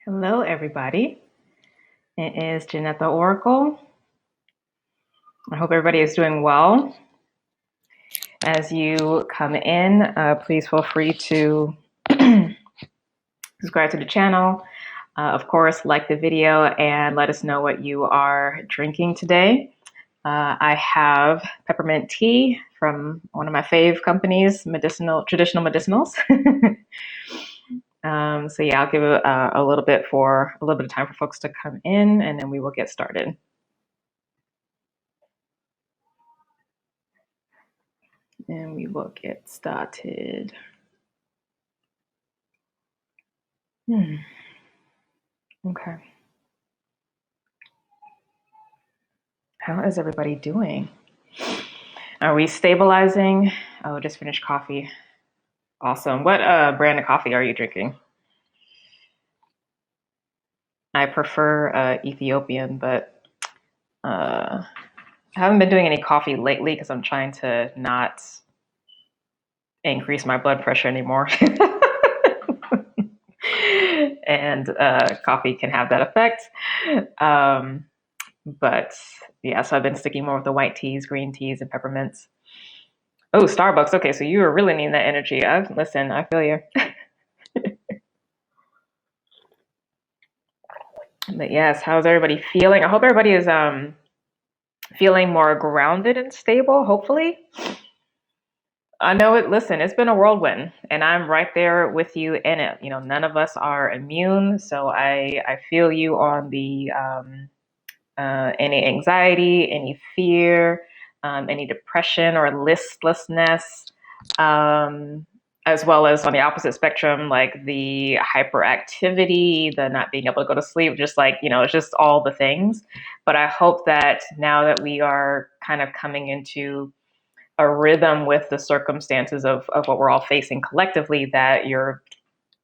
Hello, everybody. It is Jynnette the Oracle. I hope everybody is doing well. As you come in, please feel free to subscribe to the channel. Of course, like the video and let us know what you are drinking today. I have peppermint tea from one of my fave companies, traditional medicinals. So yeah, I'll give it a little bit of time for folks to come in, and then we will get started. And we will get started. Okay. How is everybody doing? Are we stabilizing? Oh, just finished coffee. Awesome. What brand of coffee are you drinking? I prefer Ethiopian, but I haven't been doing any coffee lately because I'm trying to not increase my blood pressure anymore. And coffee can have that effect. But yeah, so I've been sticking more with the white teas, green teas, and peppermints. Oh, Starbucks. Okay, so you are really needing that energy. Listen, I feel you. But yes, how's everybody feeling? I hope everybody is feeling more grounded and stable, hopefully. I know it, listen, it's been a whirlwind and I'm right there with you in it. You know, none of us are immune, so I feel you on the any anxiety, any fear, any depression or listlessness, as well as on the opposite spectrum, like the hyperactivity, the not being able to go to sleep, just like, you know, it's just all the things. But I hope that now that we are kind of coming into a rhythm with the circumstances of what we're all facing collectively, that you're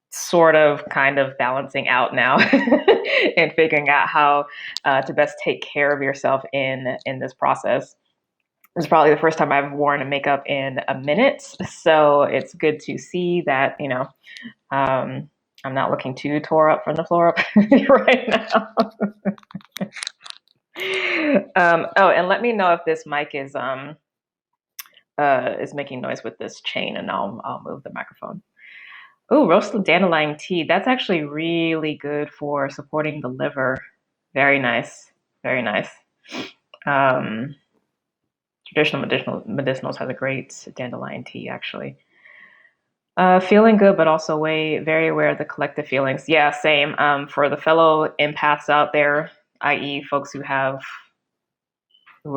sort of kind of balancing out now and figuring out how to best take care of yourself in this process. It's probably the first time I've worn a makeup in a minute, so it's good to see that, you know, I'm not looking too tore up from the floor up right now. Oh, and let me know if this mic is making noise with this chain, and I'll move the microphone. Oh, roasted dandelion tea. That's actually really good for supporting the liver. Very nice. Very nice. Um, traditional medicinals has a great dandelion tea, actually. Feeling good, but also very aware of the collective feelings. Yeah, same. For the fellow empaths out there, i.e., folks who are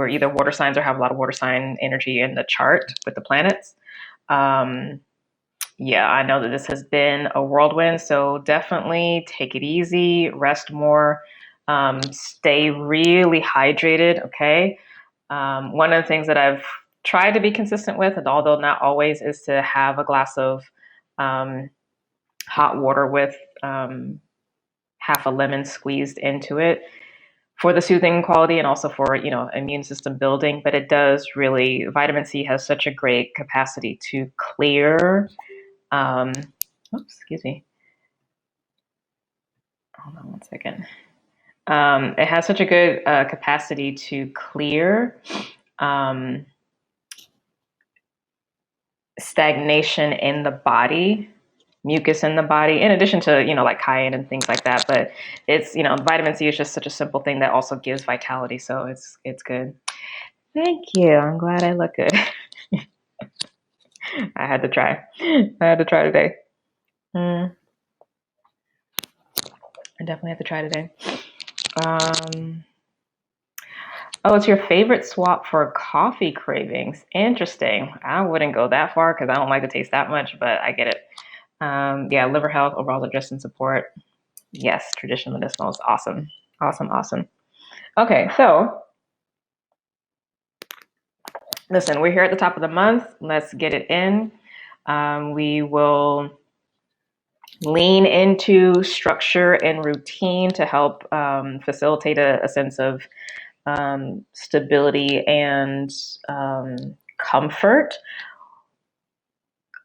either water signs or have a lot of water sign energy in the chart with the planets. Yeah, I know that this has been a whirlwind, so definitely take it easy, rest more, stay really hydrated, okay? One of the things that I've tried to be consistent with, and although not always, is to have a glass of hot water with half a lemon squeezed into it for the soothing quality and also for, you know, immune system building. But it does really, vitamin C has such a great capacity to clear. Oops, excuse me. Hold on one second. It has such a good capacity to clear stagnation in the body, mucus in the body, in addition to, you know, like cayenne and things like that. But it's, you know, vitamin C is just such a simple thing that also gives vitality. So it's good. Thank you. I'm glad I look good. I had to try. I had to try today. I definitely have to try today. Oh, it's your favorite swap for coffee cravings. Interesting. I wouldn't go that far because I don't like the taste that much, but I get it. Yeah, liver health, overall digestion support. Yes, traditional medicinals. Awesome. Awesome. Awesome. Okay, so listen, we're here at the top of the month. Let's get it in. We will lean into structure and routine to help facilitate a sense of stability and comfort.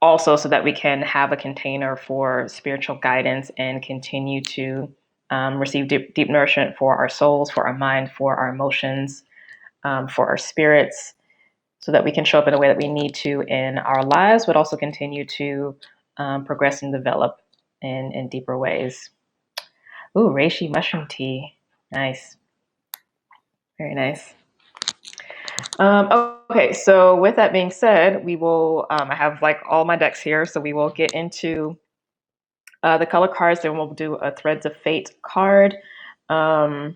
Also, so that we can have a container for spiritual guidance and continue to receive deep nourishment for our souls, for our mind, for our emotions, for our spirits, so that we can show up in a way that we need to in our lives, but also continue to progress and develop in deeper ways. Ooh, reishi mushroom tea. Nice. Very nice. Okay, so with that being said, we will, I have like all my decks here, so we will get into the color cards, then we'll do a Threads of Fate card, and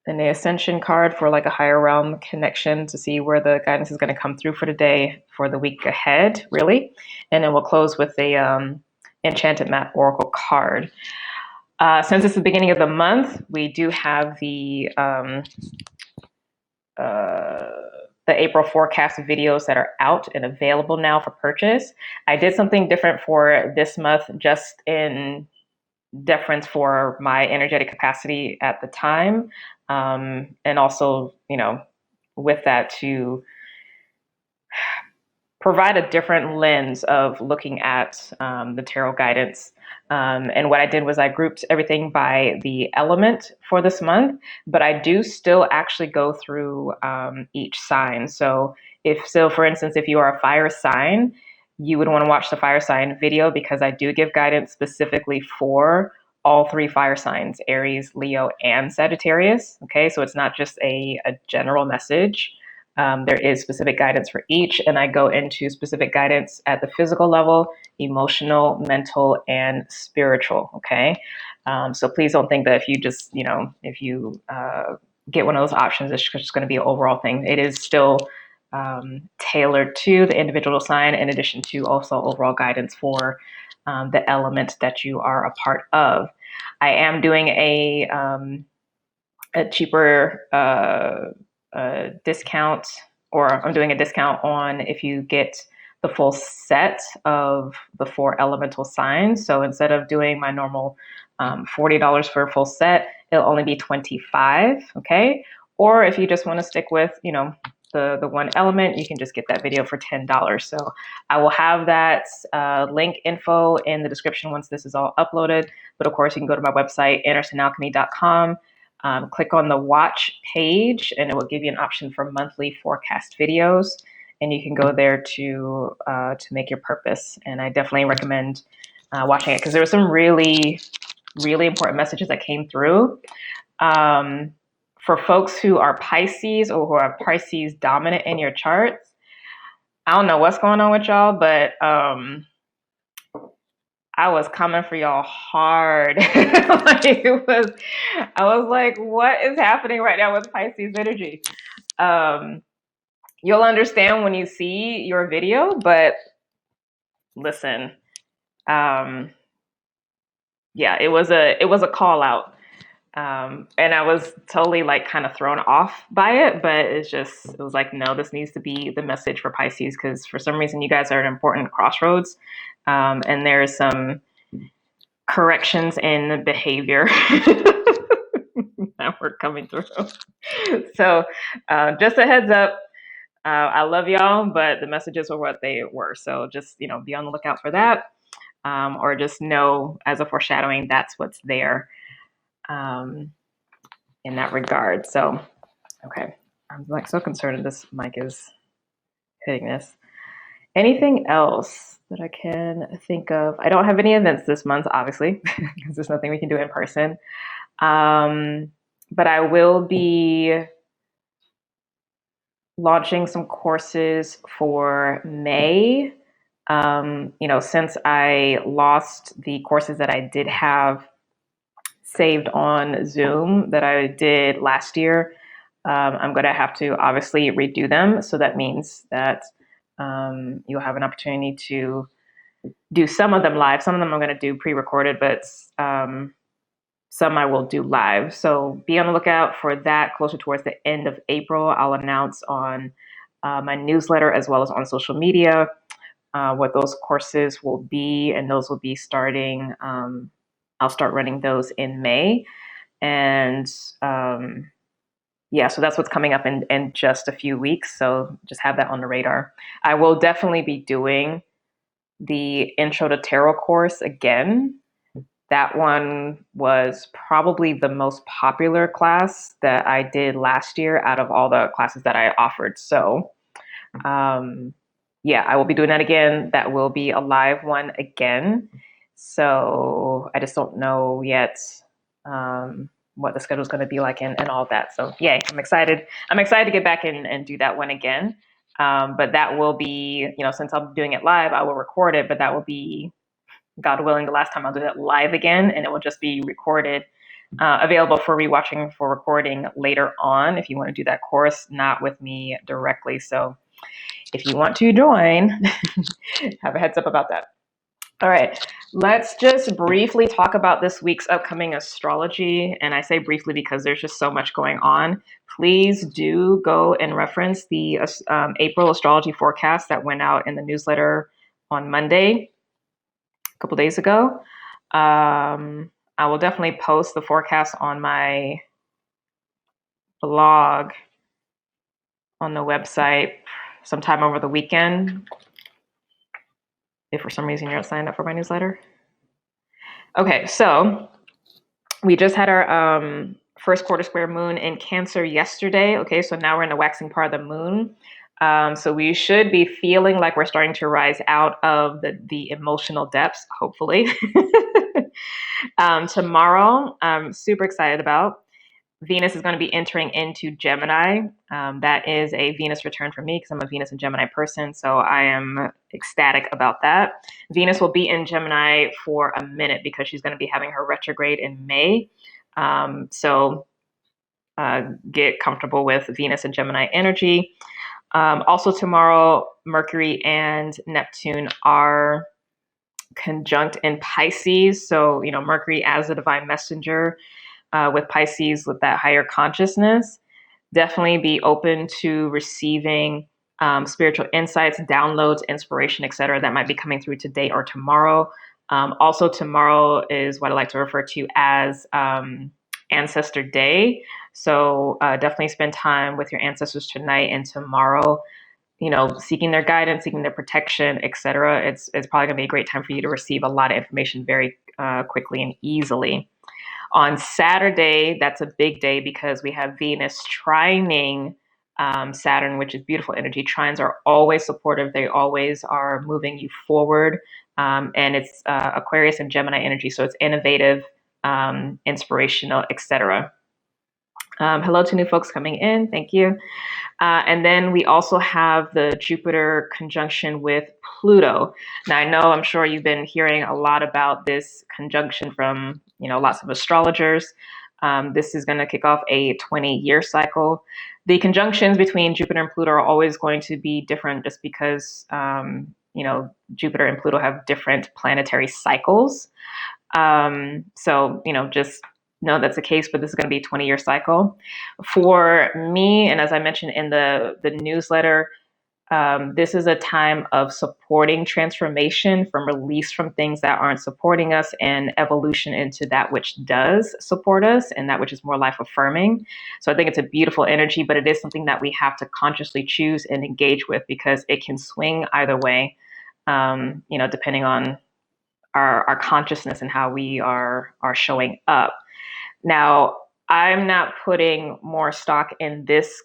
the Ascension card for like a higher realm connection to see where the guidance is going to come through for today, for the week ahead, really. And then we'll close with a Enchanted Map Oracle card. Since it's the beginning of the month, we do have the April forecast videos that are out and available now for purchase. I did something different for this month, just in deference for my energetic capacity at the time, and also, with that, to provide a different lens of looking at the tarot guidance. And what I did was I grouped everything by the element for this month, but I do still actually go through each sign. So for instance, if you are a fire sign, you would want to watch the fire sign video, because I do give guidance specifically for all three fire signs: Aries, Leo, and Sagittarius. Okay, so it's not just a general message. There is specific guidance for each, and I go into specific guidance at the physical level, emotional, mental, and spiritual. Okay, so please don't think that if you just, if you get one of those options, it's just going to be an overall thing. It is still tailored to the individual sign, in addition to also overall guidance for the element that you are a part of. I am doing a cheaper discount, or I'm doing a discount on if you get the full set of the 4 elemental signs. So instead of doing my normal $40 for a full set, it'll only be $25. Okay. Or if you just want to stick with, the one element, you can just get that video for $10. So I will have that link info in the description once this is all uploaded. But of course, you can go to my website, andersonalchemy.com. Click on the watch page, and it will give you an option for monthly forecast videos, and you can go there to make your purpose. And I definitely recommend watching it, because there were some really, really important messages that came through. For folks who are Pisces, or who are Pisces dominant in your charts, I don't know what's going on with y'all, but I was coming for y'all hard. I was like, what is happening right now with Pisces energy? You'll understand when you see your video, but listen, yeah, it was a call out. And I was totally like kind of thrown off by it, but it was like, no, this needs to be the message for Pisces, because for some reason you guys are at an important crossroads, and there's some corrections in behavior that were coming through. So just a heads up, I love y'all, but the messages were what they were. So just, be on the lookout for that, or just know as a foreshadowing, that's what's there. In that regard. So, okay. I'm like so concerned this mic is hitting this. Anything else that I can think of? I don't have any events this month, obviously, because there's nothing we can do in person. But I will be launching some courses for May. Since I lost the courses that I did have saved on Zoom that I did last year, I'm going to have to obviously redo them. So that means that you'll have an opportunity to do some of them live. Some of them I'm going to do pre-recorded, but some I will do live. So be on the lookout for that closer towards the end of April. I'll announce on my newsletter as well as on social media what those courses will be, and those will be starting. I'll start running those in May. And yeah, so that's what's coming up in just a few weeks. So just have that on the radar. I will definitely be doing the Intro to Tarot course again. That one was probably the most popular class that I did last year out of all the classes that I offered. So, yeah, I will be doing that again. That will be a live one again. So I just don't know yet what the schedule is going to be like and all of that. So yay, I'm excited. I'm excited to get back and do that one again. But that will be, since I'm doing it live, I will record it, but that will be, God willing, the last time I'll do it live again, and it will just be recorded, available for rewatching, for recording later on if you want to do that course, not with me directly. So if you want to join, have a heads up about that. All right, let's just briefly talk about this week's upcoming astrology. And I say briefly because there's just so much going on. Please do go and reference the April astrology forecast that went out in the newsletter on Monday, a couple days ago. I will definitely post the forecast on my blog on the website sometime over the weekend, if for some reason you're not signed up for my newsletter. Okay, so we just had our first quarter square moon in Cancer yesterday. Okay, so now we're in the waxing part of the moon. So we should be feeling like we're starting to rise out of the emotional depths, hopefully. Tomorrow, I'm super excited about. Venus is going to be entering into Gemini. That is a Venus return for me because I'm a Venus and Gemini person. So I am ecstatic about that. Venus will be in Gemini for a minute because she's going to be having her retrograde in May. So get comfortable with Venus and Gemini energy. Also tomorrow, Mercury and Neptune are conjunct in Pisces. So, Mercury as a divine messenger, with Pisces, with that higher consciousness. Definitely be open to receiving spiritual insights, downloads, inspiration, etc. that might be coming through today or tomorrow. Also, tomorrow is what I like to refer to as Ancestor Day. So definitely spend time with your ancestors tonight and tomorrow, seeking their guidance, seeking their protection, etc. It's probably going to be a great time for you to receive a lot of information very quickly and easily. On Saturday, that's a big day because we have Venus trining Saturn, which is beautiful energy. Trines are always supportive. They always are moving you forward. And it's Aquarius and Gemini energy, so it's innovative, inspirational, etc. Hello to new folks coming in. Thank you. And then we also have the Jupiter conjunction with Pluto. Now, I'm sure you've been hearing a lot about this conjunction from, lots of astrologers. This is going to kick off a 20-year cycle. The conjunctions between Jupiter and Pluto are always going to be different just because, Jupiter and Pluto have different planetary cycles. So, just know that's the case, but this is going to be a 20-year cycle. For me, and as I mentioned in the newsletter, this is a time of supporting transformation, from release from things that aren't supporting us and evolution into that which does support us and that which is more life affirming. So I think it's a beautiful energy, but it is something that we have to consciously choose and engage with because it can swing either way, depending on our consciousness and how we are showing up. Now, I'm not putting more stock in this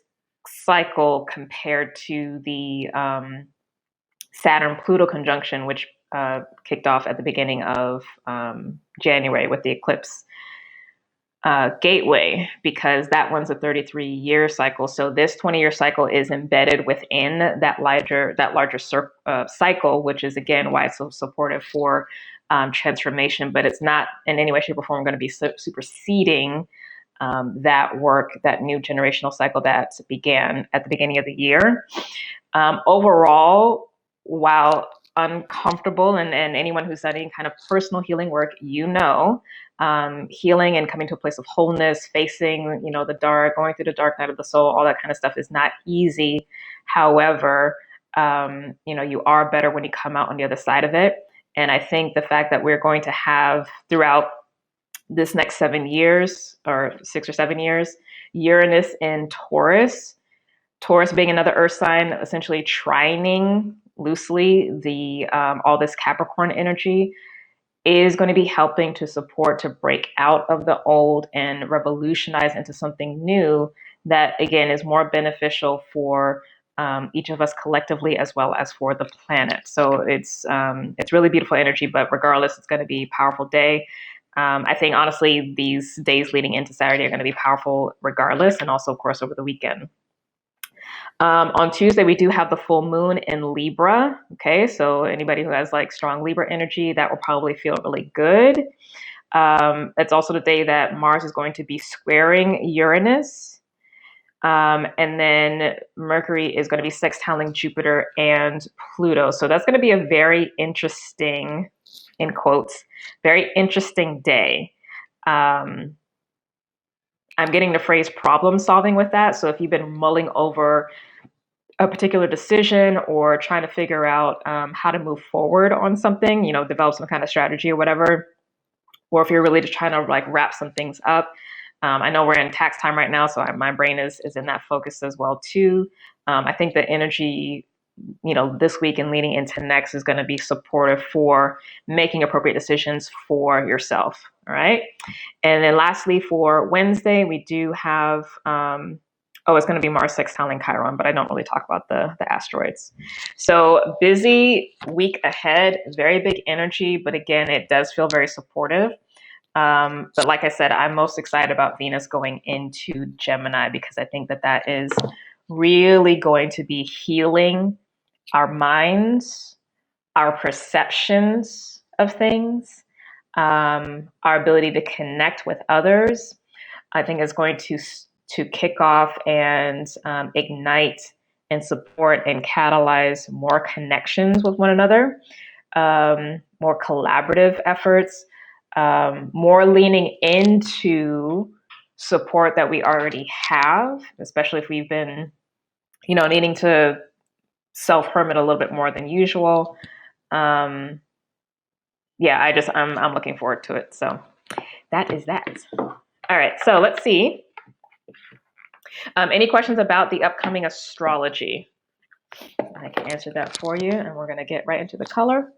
cycle compared to the Saturn-Pluto conjunction, which kicked off at the beginning of January with the eclipse gateway, because that one's a 33-year cycle. So this 20-year cycle is embedded within that larger cycle, which is, again, why it's so supportive for transformation, but it's not in any way, shape, or form going to be superseding that work, that new generational cycle that began at the beginning of the year. Overall, while uncomfortable, and anyone who's done any kind of personal healing work, healing and coming to a place of wholeness, facing, the dark, going through the dark night of the soul, all that kind of stuff is not easy. However, you are better when you come out on the other side of it. And I think the fact that we're going to have throughout this next 7 years or 6 or 7 years, Uranus in Taurus being another earth sign, essentially trining loosely all this Capricorn energy, is going to be helping to support to break out of the old and revolutionize into something new that, again, is more beneficial for each of us collectively as well as for the planet. So it's really beautiful energy, but regardless, it's going to be a powerful day. I think honestly, these days leading into Saturday are going to be powerful regardless, and also, of course, over the weekend. On Tuesday, we do have the full moon in Libra. Okay, so anybody who has like strong Libra energy, that will probably feel really good. It's also the day that Mars is going to be squaring Uranus. And then Mercury is going to be sextiling Jupiter and Pluto. So that's going to be a very interesting, in quotes, very interesting day. I'm getting the phrase problem solving with that. So if you've been mulling over a particular decision or trying to figure out how to move forward on something, develop some kind of strategy or whatever, or if you're really just trying to like wrap some things up. I know we're in tax time right now, so my brain is in that focus as well too. I think the energy, this week and leading into next is going to be supportive for making appropriate decisions for yourself. All right. And then lastly, for Wednesday, we do have, it's going to be Mars sextiling Chiron, but I don't really talk about the asteroids. So busy week ahead, very big energy, but again, it does feel very supportive. But like I said, I'm most excited about Venus going into Gemini because I think that is really going to be healing our minds, our perceptions of things, our ability to connect with others. I think is going to kick off and ignite and support and catalyze more connections with one another, more collaborative efforts, more leaning into support that we already have, especially if we've been, needing to self-hermit a little bit more than usual. I'm looking forward to it. So that is that. All right, so let's see. Any questions about the upcoming astrology? I can answer that for you, and we're going to get right into the color.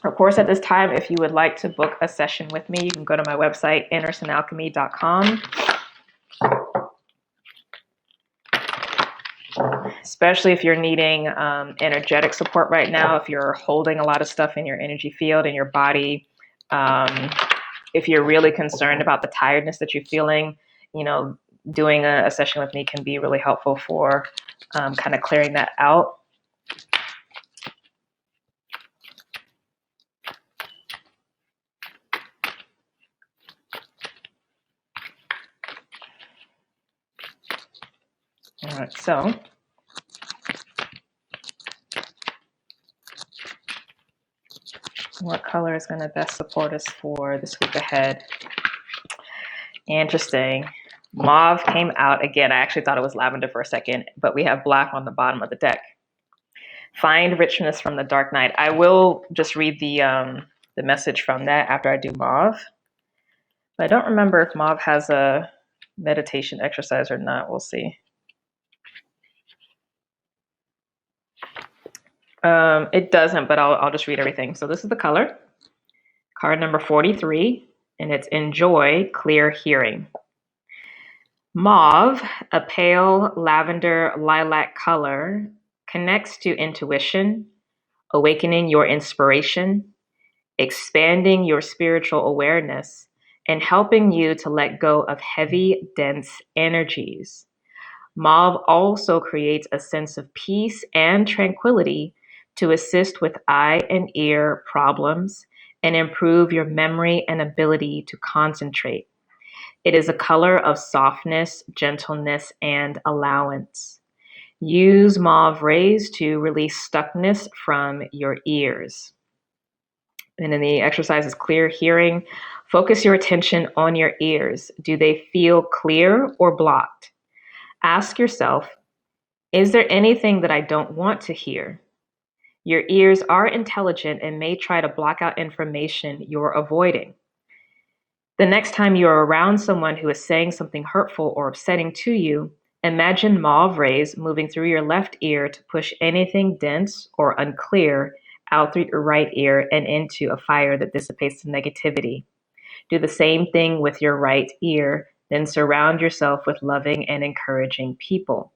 Of course, at this time, if you would like to book a session with me, you can go to my website, innersonalchemy.com. Especially if you're needing energetic support right now, if you're holding a lot of stuff in your energy field, in your body, if you're really concerned about the tiredness that you're feeling, doing a session with me can be really helpful for kind of clearing that out. All right, so what color is going to best support us for this week ahead? Interesting. Mauve came out again. I actually thought it was lavender for a second, but we have black on the bottom of the deck. Find richness from the dark night. I will just read the message from that after I do mauve. But I don't remember if mauve has a meditation exercise or not. We'll see. It doesn't, but I'll just read everything. So this is the color. Card number 43, and it's Enjoy Clear Hearing. Mauve, a pale lavender lilac color, connects to intuition, awakening your inspiration, expanding your spiritual awareness, and helping you to let go of heavy, dense energies. Mauve also creates a sense of peace and tranquility to assist with eye and ear problems and improve your memory and ability to concentrate. It is a color of softness, gentleness, and allowance. Use mauve rays to release stuckness from your ears. And then the exercise is clear hearing. Focus your attention on your ears. Do they feel clear or blocked? Ask yourself, is there anything that I don't want to hear? Your ears are intelligent and may try to block out information you're avoiding. The next time you're around someone who is saying something hurtful or upsetting to you, Imagine mauve rays moving through your left ear to push anything dense or unclear out through your right ear and into a fire that dissipates the negativity. Do the same thing with your right ear, then surround yourself with loving and encouraging people.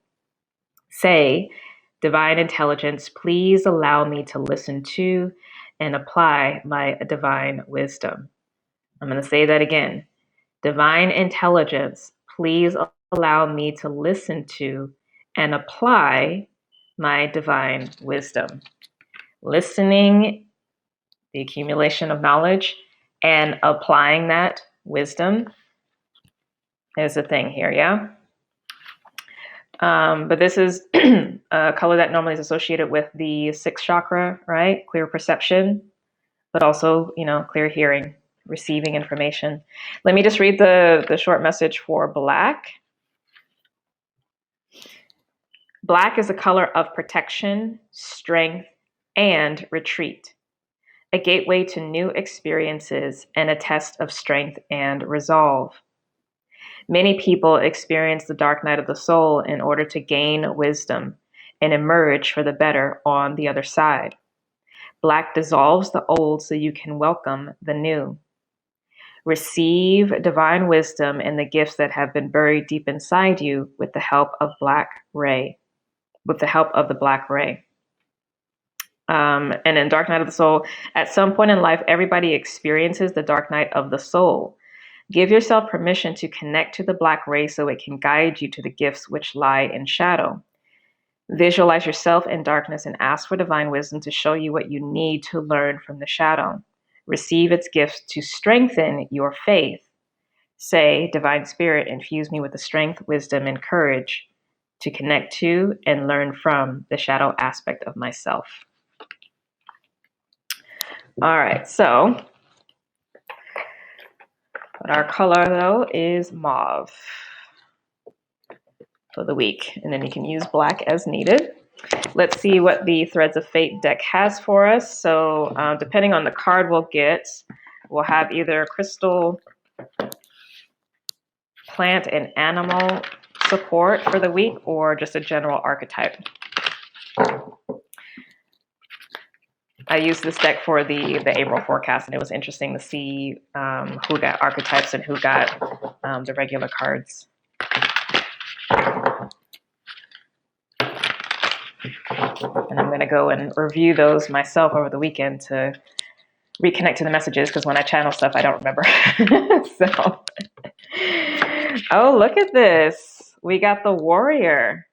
Say, Divine Intelligence, please allow me to listen to and apply my divine wisdom. I'm going to say that again. Divine Intelligence, please allow me to listen to and apply my divine wisdom. Listening, the accumulation of knowledge, and applying that wisdom is the thing here, yeah? But this is a color that normally is associated with the sixth chakra, right? Clear perception, but also, clear hearing, receiving information. Let me just read the short message for black. Black is a color of protection, strength, and retreat, a gateway to new experiences and a test of strength and resolve. Many people experience the dark night of the soul in order to gain wisdom and emerge for the better on the other side. Black dissolves the old so you can welcome the new. Receive divine wisdom and the gifts that have been buried deep inside you with the help of the black ray. And in Dark Night of the Soul, at some point in life, everybody experiences the dark night of the soul. Give yourself permission to connect to the black ray so it can guide you to the gifts which lie in shadow. Visualize yourself in darkness and ask for divine wisdom to show you what you need to learn from the shadow. Receive its gifts to strengthen your faith. Say, Divine Spirit, infuse me with the strength, wisdom, and courage to connect to and learn from the shadow aspect of myself. All right, so but our color, though, is mauve for the week. And then you can use black as needed. Let's see what the Threads of Fate deck has for us. So depending on the card we'll get, we'll have either crystal, plant, and animal support for the week or just a general archetype. I used this deck for the April forecast, and it was interesting to see who got archetypes and who got the regular cards. And I'm going to go and review those myself over the weekend to reconnect to the messages, because when I channel stuff, I don't remember. So, oh, look at this. We got the warrior.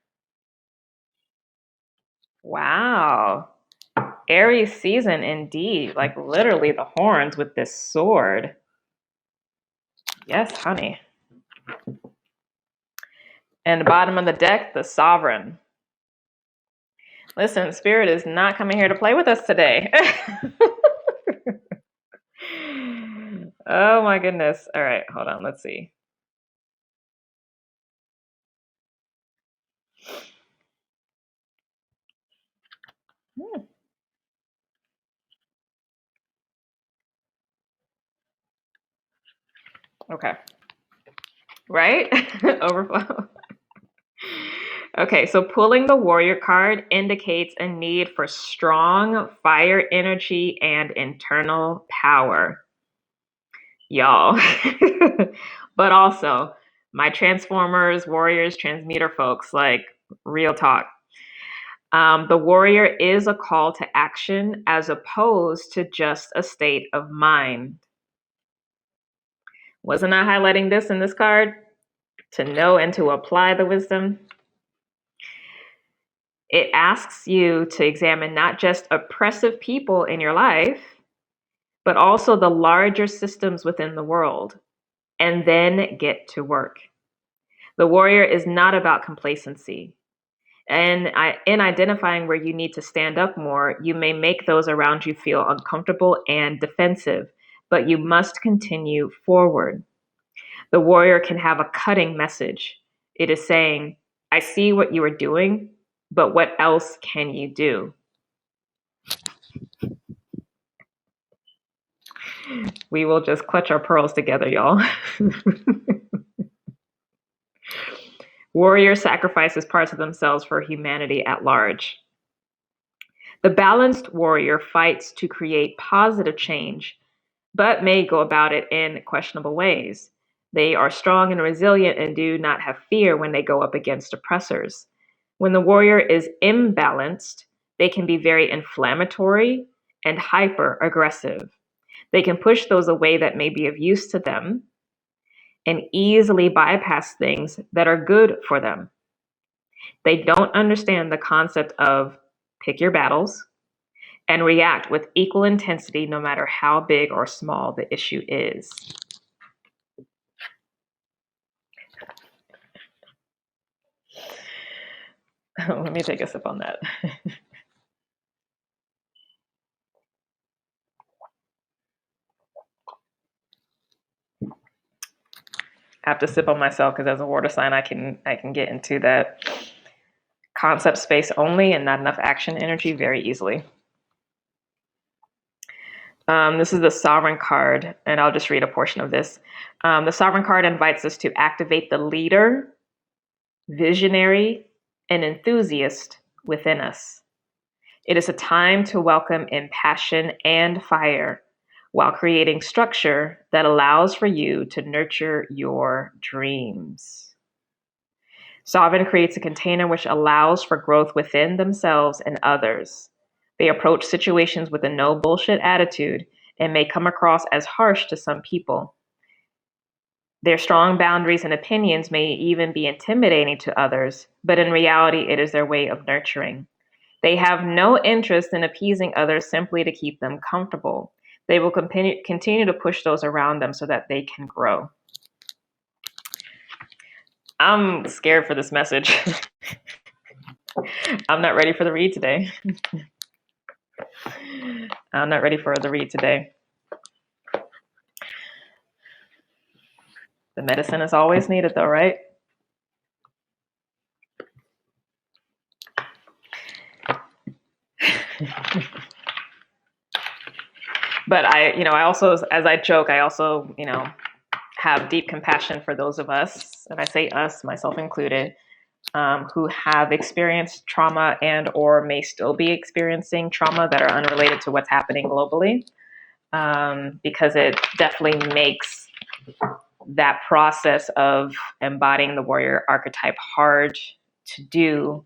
Wow. Aries season indeed. Like literally the horns with this sword. Yes, honey. And the bottom of the deck, the sovereign. Listen, Spirit is not coming here to play with us today. Oh my goodness. All right, hold on. Let's see. Okay. Right? Overflow. Okay, so pulling the warrior card indicates a need for strong fire energy and internal power. Y'all. But also, my Transformers, Warriors, Transmuter folks, like real talk. The warrior is a call to action as opposed to just a state of mind. Wasn't I highlighting this in this card? To know and to apply the wisdom. It asks you to examine not just oppressive people in your life, but also the larger systems within the world, and then get to work. The warrior is not about complacency. And in identifying where you need to stand up more, you may make those around you feel uncomfortable and defensive, but you must continue forward. The warrior can have a cutting message. It is saying, I see what you are doing, but what else can you do? We will just clutch our pearls together, y'all. Warrior sacrifices parts of themselves for humanity at large. The balanced warrior fights to create positive change, but may go about it in questionable ways. They are strong and resilient and do not have fear when they go up against oppressors. When the warrior is imbalanced, they can be very inflammatory and hyper aggressive. They can push those away that may be of use to them and easily bypass things that are good for them. They don't understand the concept of pick your battles and react with equal intensity no matter how big or small the issue is. Let me take a sip on that. I have to sip on myself because as a water sign, I can get into that concept space only and not enough action energy very easily. This is the Sovereign card, and I'll just read a portion of this. The Sovereign card invites us to activate the leader, visionary, and enthusiast within us. It is a time to welcome in passion and fire while creating structure that allows for you to nurture your dreams. Sovereign creates a container which allows for growth within themselves and others. They approach situations with a no bullshit attitude and may come across as harsh to some people. Their strong boundaries and opinions may even be intimidating to others, but in reality, it is their way of nurturing. They have no interest in appeasing others simply to keep them comfortable. They will continue to push those around them so that they can grow. I'm scared for this message. I'm not ready for the read today. I'm not ready for the read today. The medicine is always needed though, right? But I also, as I joke, I also, have deep compassion for those of us, and I say us, myself included, who have experienced trauma and or may still be experiencing trauma that are unrelated to what's happening globally, because it definitely makes that process of embodying the warrior archetype hard to do,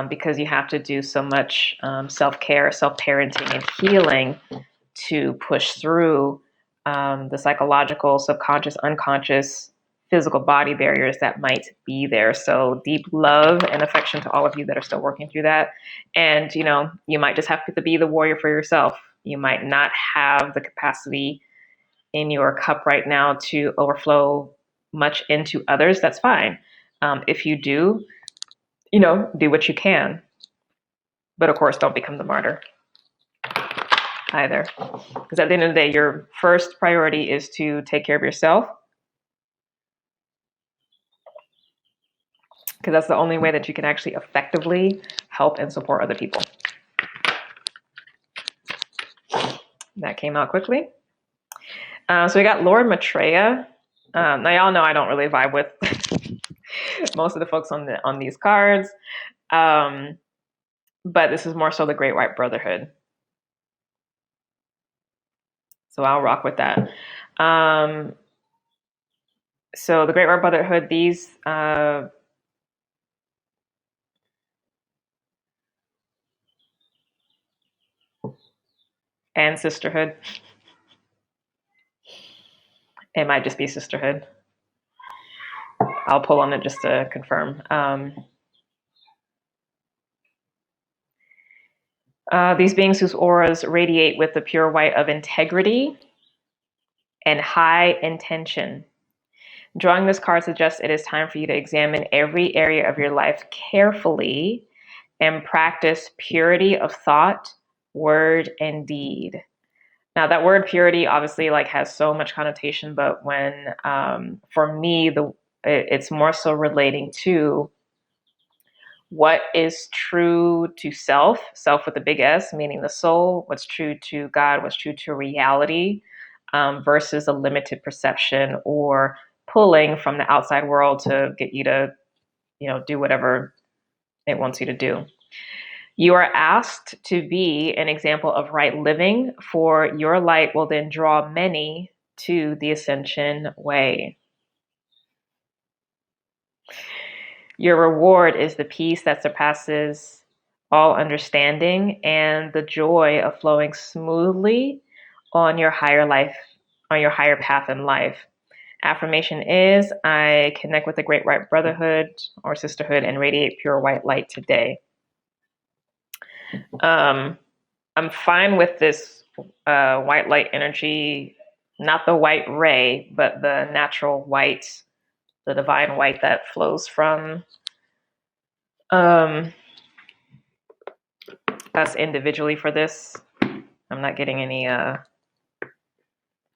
because you have to do so much self-care, self-parenting, and healing to push through the psychological, subconscious, unconscious, physical body barriers that might be there. So deep love and affection to all of you that are still working through that. And, you might just have to be the warrior for yourself. You might not have the capacity in your cup right now to overflow much into others. That's fine. If you do, do what you can. But of course, don't become the martyr either. Because at the end of the day, your first priority is to take care of yourself. Because that's the only way that you can actually effectively help and support other people. That came out quickly. So we got Lord Maitreya. Now y'all know I don't really vibe with most of the folks on these cards. But this is more so the Great White Brotherhood. So I'll rock with that. So the Great White Brotherhood, these and sisterhood. It might just be sisterhood. I'll pull on it just to confirm. These beings whose auras radiate with the pure white of integrity and high intention. Drawing this card suggests it is time for you to examine every area of your life carefully and practice purity of thought, word, and deed. Now, that word purity obviously has so much connotation, but when for me, it's more so relating to what is true to self with a big S, meaning the soul, what's true to God, what's true to reality, versus a limited perception or pulling from the outside world to get you to do whatever it wants you to do. You are asked to be an example of right living, for your light will then draw many to the ascension way. Your reward is the peace that surpasses all understanding and the joy of flowing smoothly on your higher path in life. Affirmation is, I connect with the great white brotherhood or sisterhood and radiate pure white light today. I'm fine with this white light energy, not the white ray, but the natural white, the divine white that flows from us individually for this. I'm not getting any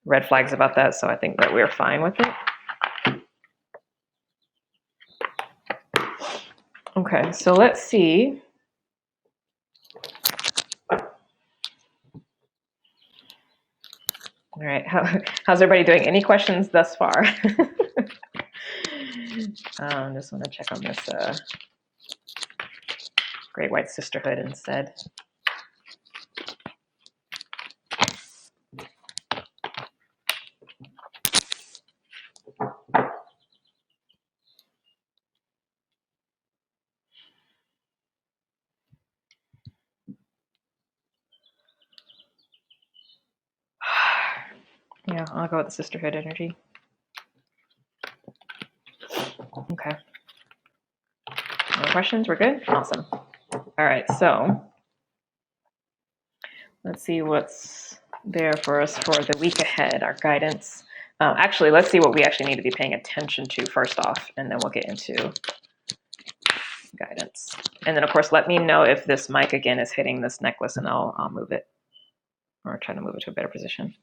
red flags about that, so I think that we're fine with it. Okay, so let's see. All right, how's everybody doing? Any questions thus far? Just want to check on this Great White Sisterhood instead. Yeah, I'll go with the sisterhood energy. Okay. No questions? We're good? Awesome. All right, so let's see what's there for us for the week ahead, our guidance. Actually, let's see what we actually need to be paying attention to first off, and then we'll get into guidance. And then, of course, let me know if this mic again is hitting this necklace, and I'll move it or try to move it to a better position.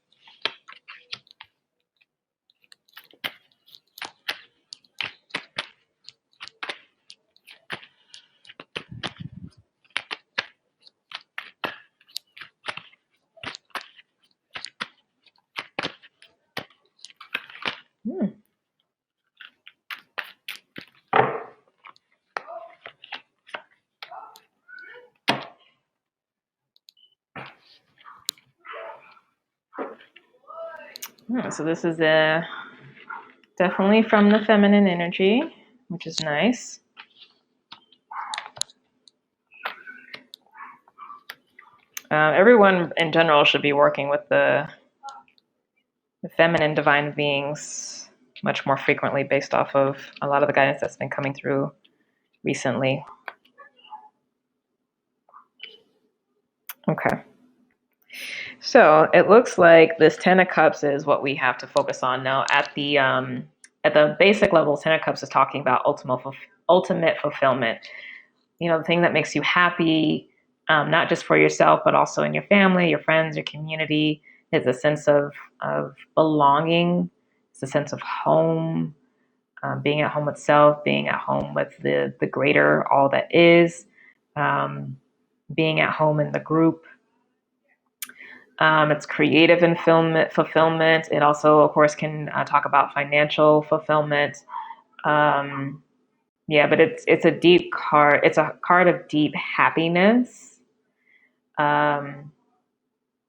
So this is definitely from the feminine energy, which is nice. Everyone in general should be working with the feminine divine beings much more frequently based off of a lot of the guidance that's been coming through recently. Okay. So it looks like this Ten of Cups is what we have to focus on now. At the basic level, Ten of Cups is talking about ultimate fulfillment. The thing that makes you happy, not just for yourself, but also in your family, your friends, your community. It's a sense of belonging. It's a sense of home, being at home itself, being at home with the greater all that is, being at home in the group. It's creative and fulfillment. It also, of course, can talk about financial fulfillment. But it's a deep card. It's a card of deep happiness and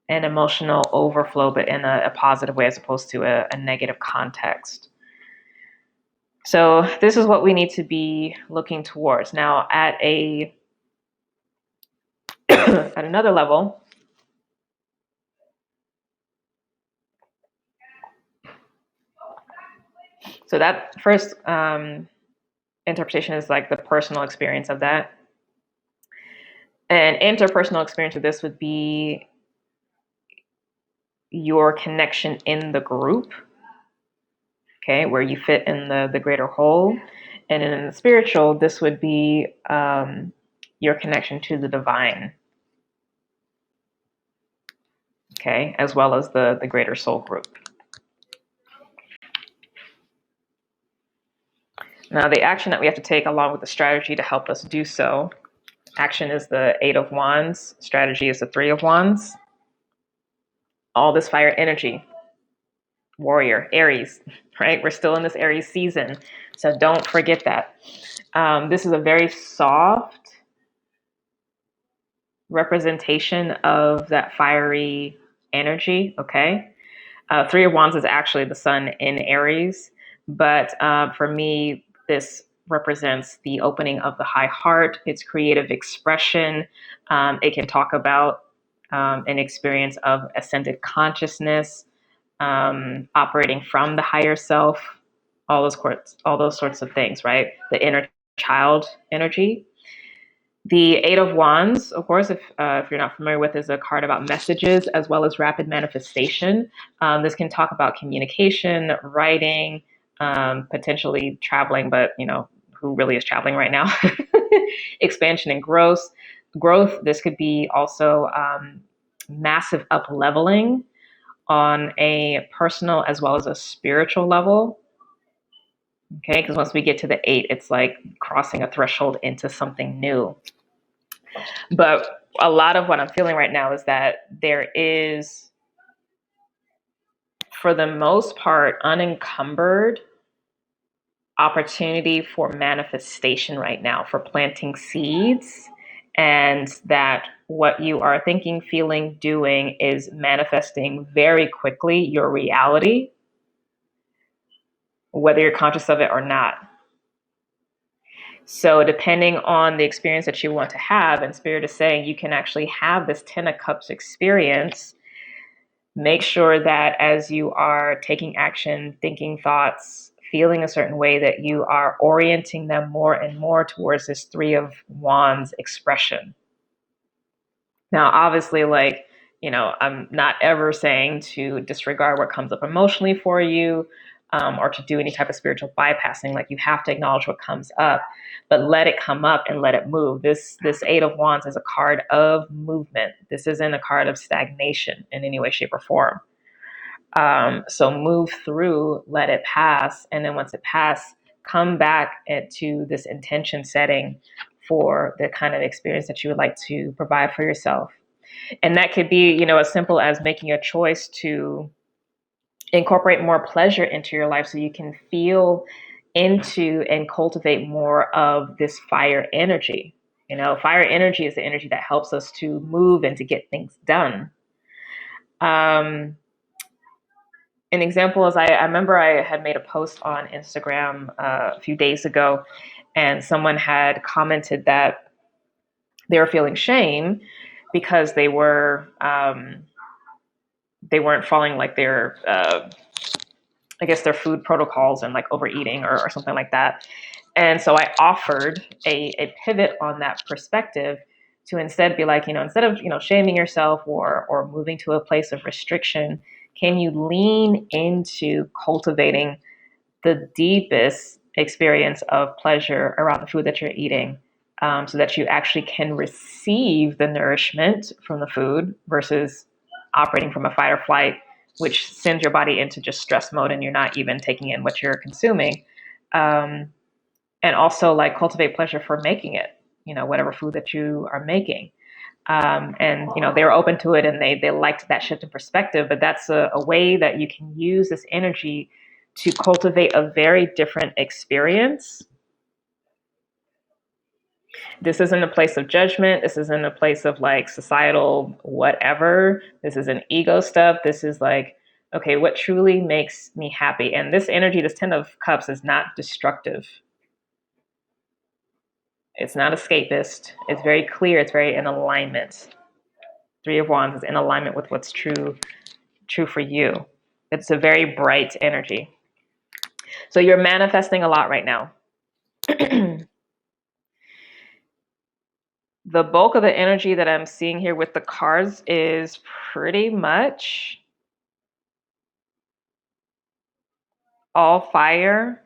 emotional overflow, but in a positive way as opposed to a negative context. So this is what we need to be looking towards. Now, at another level, so that first interpretation is like the personal experience of that. An interpersonal experience of this would be your connection in the group, okay, where you fit in the greater whole. And in the spiritual, this would be your connection to the divine, okay, as well as the greater soul group. Now, the action that we have to take along with the strategy to help us do so. Action is the 8 of Wands. Strategy is the 3 of Wands. All this fire energy. Warrior, Aries, right? We're still in this Aries season. So don't forget that. This is a very soft representation of that fiery energy, okay? Three of Wands is actually the sun in Aries, but for me, this represents the opening of the high heart, its creative expression. It can talk about an experience of ascended consciousness, operating from the higher self, all those sorts of things, right? The inner child energy. The Eight of Wands, of course, if you're not familiar with, is a card about messages as well as rapid manifestation. This can talk about communication, writing, potentially traveling, but who really is traveling right now? Expansion and growth. This could be also massive up leveling on a personal as well as a spiritual level. Okay, because once we get to the 8, it's like crossing a threshold into something new. But a lot of what I'm feeling right now is that there is, for the most part, unencumbered opportunity for manifestation right now, for planting seeds, and that what you are thinking, feeling, doing is manifesting very quickly your reality, whether you're conscious of it or not. So depending on the experience that you want to have, and Spirit is saying you can actually have this 10 of Cups experience. Make sure that as you are taking action, thinking thoughts, feeling a certain way, that you are orienting them more and more towards this Three of Wands expression. Now, obviously, I'm not ever saying to disregard what comes up emotionally for you, or to do any type of spiritual bypassing. Like, you have to acknowledge what comes up, but let it come up and let it move. This Eight of Wands is a card of movement. This isn't a card of stagnation in any way, shape, or form. So move through, let it pass, and then once it passes, come back to this intention setting for the kind of experience that you would like to provide for yourself. And that could be, as simple as making a choice to incorporate more pleasure into your life so you can feel into and cultivate more of this fire energy. Fire energy is the energy that helps us to move and to get things done. An example is I remember I had made a post on Instagram a few days ago, and someone had commented that they were feeling shame because they weren't following like their I guess their food protocols and like overeating or something like that. And so I offered a pivot on that perspective to instead be like, instead of shaming yourself or moving to a place of restriction, can you lean into cultivating the deepest experience of pleasure around the food that you're eating, so that you actually can receive the nourishment from the food versus operating from a fight or flight, which sends your body into just stress mode and you're not even taking in what you're consuming. And also like cultivate pleasure for making it, whatever food that you are making. And they were open to it and they liked that shift in perspective, but that's a way that you can use this energy to cultivate a very different experience. This isn't a place of judgment. This isn't a place of like societal whatever. This isn't ego stuff. This is like, okay, what truly makes me happy? And this energy, this 10 of Cups, is not destructive. It's not escapist. It's very clear. It's very in alignment. Three of Wands is in alignment with what's true for you. It's a very bright energy. So you're manifesting a lot right now. The bulk of the energy that I'm seeing here with the cards is pretty much all fire.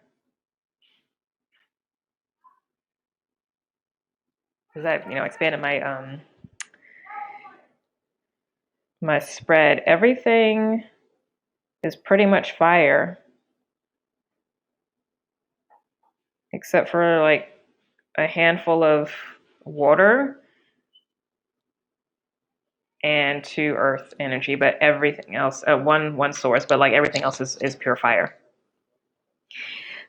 Because I've expanded my spread. Everything is pretty much fire, except for like a handful of water and 2 earth energy, but everything else, one source, but like everything else is pure fire.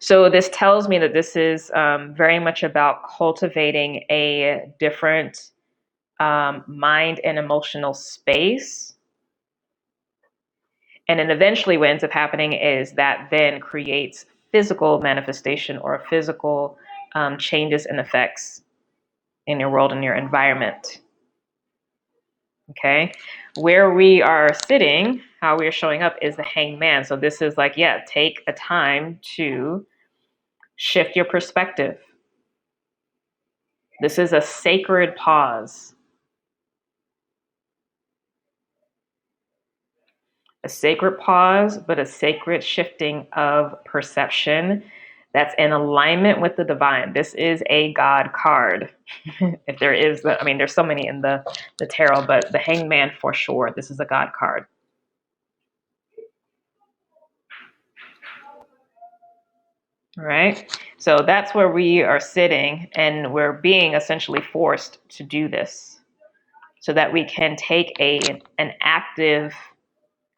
So this tells me that this is very much about cultivating a different mind and emotional space. And then eventually what ends up happening is that then creates physical manifestation or physical changes and effects in your world and your environment. Okay, where we are sitting, how we are showing up is the hangman. So this is like, yeah, take a time to shift your perspective. This is a sacred pause, but a sacred shifting of perception that's in alignment with the divine. This is a God card. If there is, I mean, there's so many in the tarot, but the hangman for sure, this is a God card. All right. So that's where we are sitting, and we're being essentially forced to do this so that we can take an active,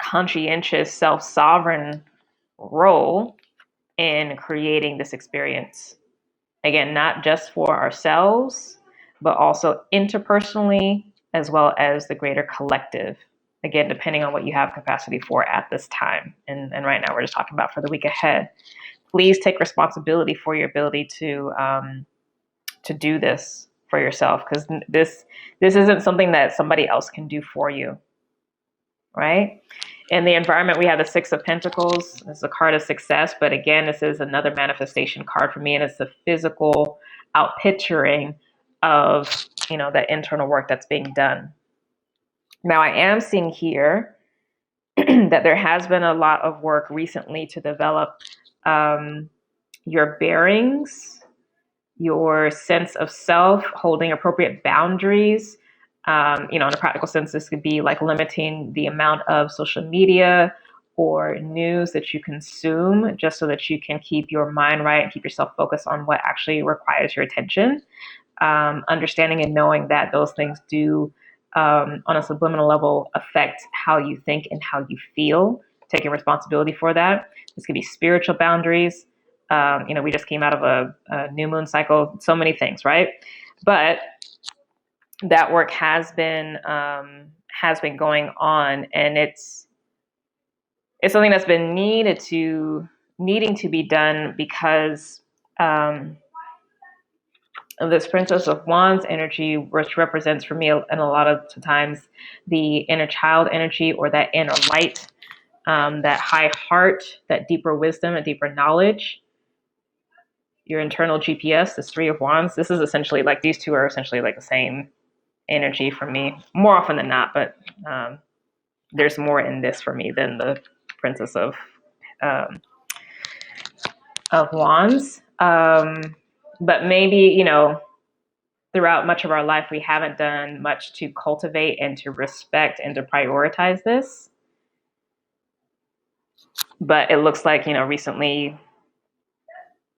conscientious, self-sovereign role in creating this experience. Again, not just for ourselves, but also interpersonally, as well as the greater collective. Again, depending on what you have capacity for at this time. And right now we're just talking about for the week ahead. Please take responsibility for your ability to do this for yourself, because this isn't something that somebody else can do for you, right? In the environment, we have the Six of Pentacles. It's a card of success, but again, this is another manifestation card for me, and it's the physical outpicturing of, you know, that internal work that's being done. Now, I am seeing here that there has been a lot of work recently to develop your bearings, your sense of self, holding appropriate boundaries. In a practical sense, this could be like limiting the amount of social media or news that you consume, just so that you can keep your mind right and keep yourself focused on what actually requires your attention. Understanding and knowing that those things do, on a subliminal level, affect how you think and how you feel. Taking responsibility for that. This could be spiritual boundaries. We just came out of a new moon cycle, so many things, right? But that work has been going on, and it's something that's been needing to be done, because of this Princess of Wands energy, which represents for me, and a lot of times, the inner child energy, or that inner light, that high heart, that deeper wisdom and deeper knowledge. Your internal GPS, this Three of Wands. This is essentially like, these two are essentially like the same energy for me, more often than not, but there's more in this for me than the Princess of Wands. But maybe, throughout much of our life, we haven't done much to cultivate and to respect and to prioritize this. But it looks like, recently,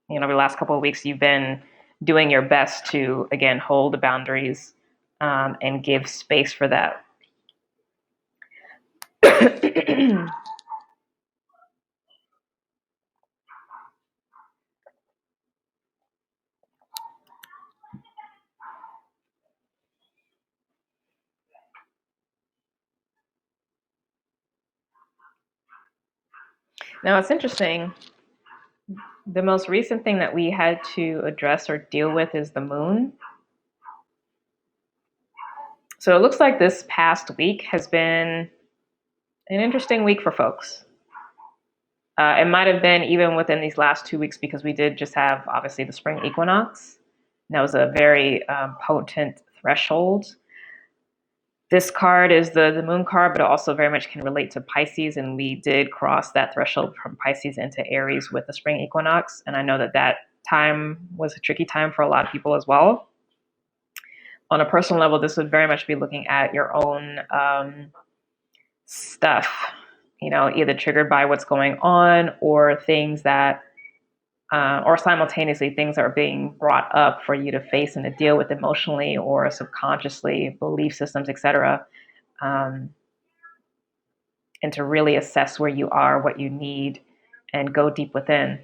the last couple of weeks, you've been doing your best to, again, hold the boundaries and give space for that. Now, it's interesting. The most recent thing that we had to address or deal with is the moon. So it looks like this past week has been an interesting week for folks. It might have been even within these last 2 weeks, because we did just have, obviously, the spring equinox. And that was a very potent threshold. This card is the moon card, but it also very much can relate to Pisces. And we did cross that threshold from Pisces into Aries with the spring equinox. And I know that time was a tricky time for a lot of people as well. On a personal level, this would very much be looking at your own stuff, either triggered by what's going on, or things that, or simultaneously things that are being brought up for you to face and to deal with emotionally or subconsciously, belief systems, etc. And to really assess where you are, what you need, and go deep within.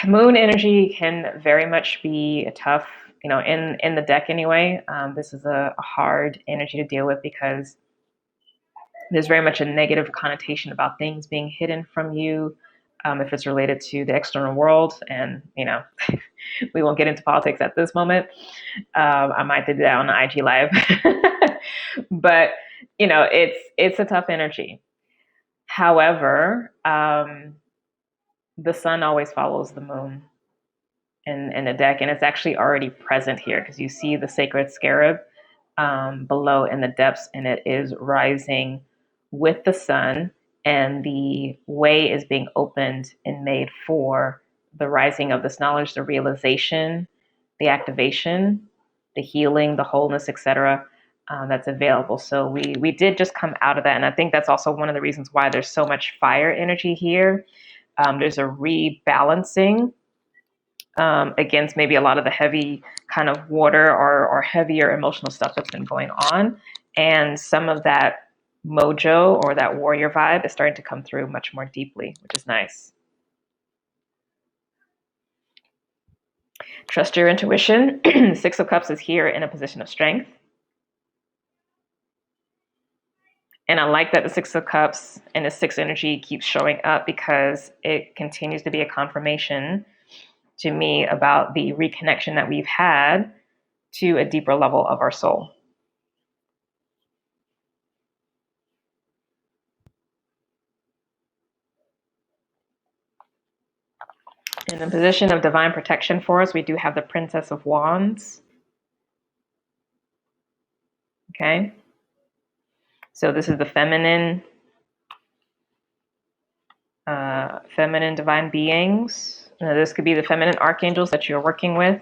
Moon energy can very much be a tough, in the deck anyway. This is a hard energy to deal with because there's very much a negative connotation about things being hidden from you, if it's related to the external world. And, we won't get into politics at this moment. I might do that on the IG live, but it's a tough energy. However, the sun always follows the moon in the deck, and it's actually already present here because you see the sacred scarab below in the depths, and it is rising with the sun, and the way is being opened and made for the rising of this knowledge, the realization, the activation, the healing, the wholeness, etc. That's available. So we did just come out of that, and I think that's also one of the reasons why there's so much fire energy here. There's a rebalancing against maybe a lot of the heavy kind of water or heavier emotional stuff that's been going on. And some of that mojo or that warrior vibe is starting to come through much more deeply, which is nice. Trust your intuition. Six of Cups is here in a position of strength. And I like that the Six of Cups and the Six energy keeps showing up because it continues to be a confirmation to me about the reconnection that we've had to a deeper level of our soul. In a position of divine protection for us, we do have the Princess of Wands. Okay. So this is the feminine divine beings. Now, this could be the feminine archangels that you're working with.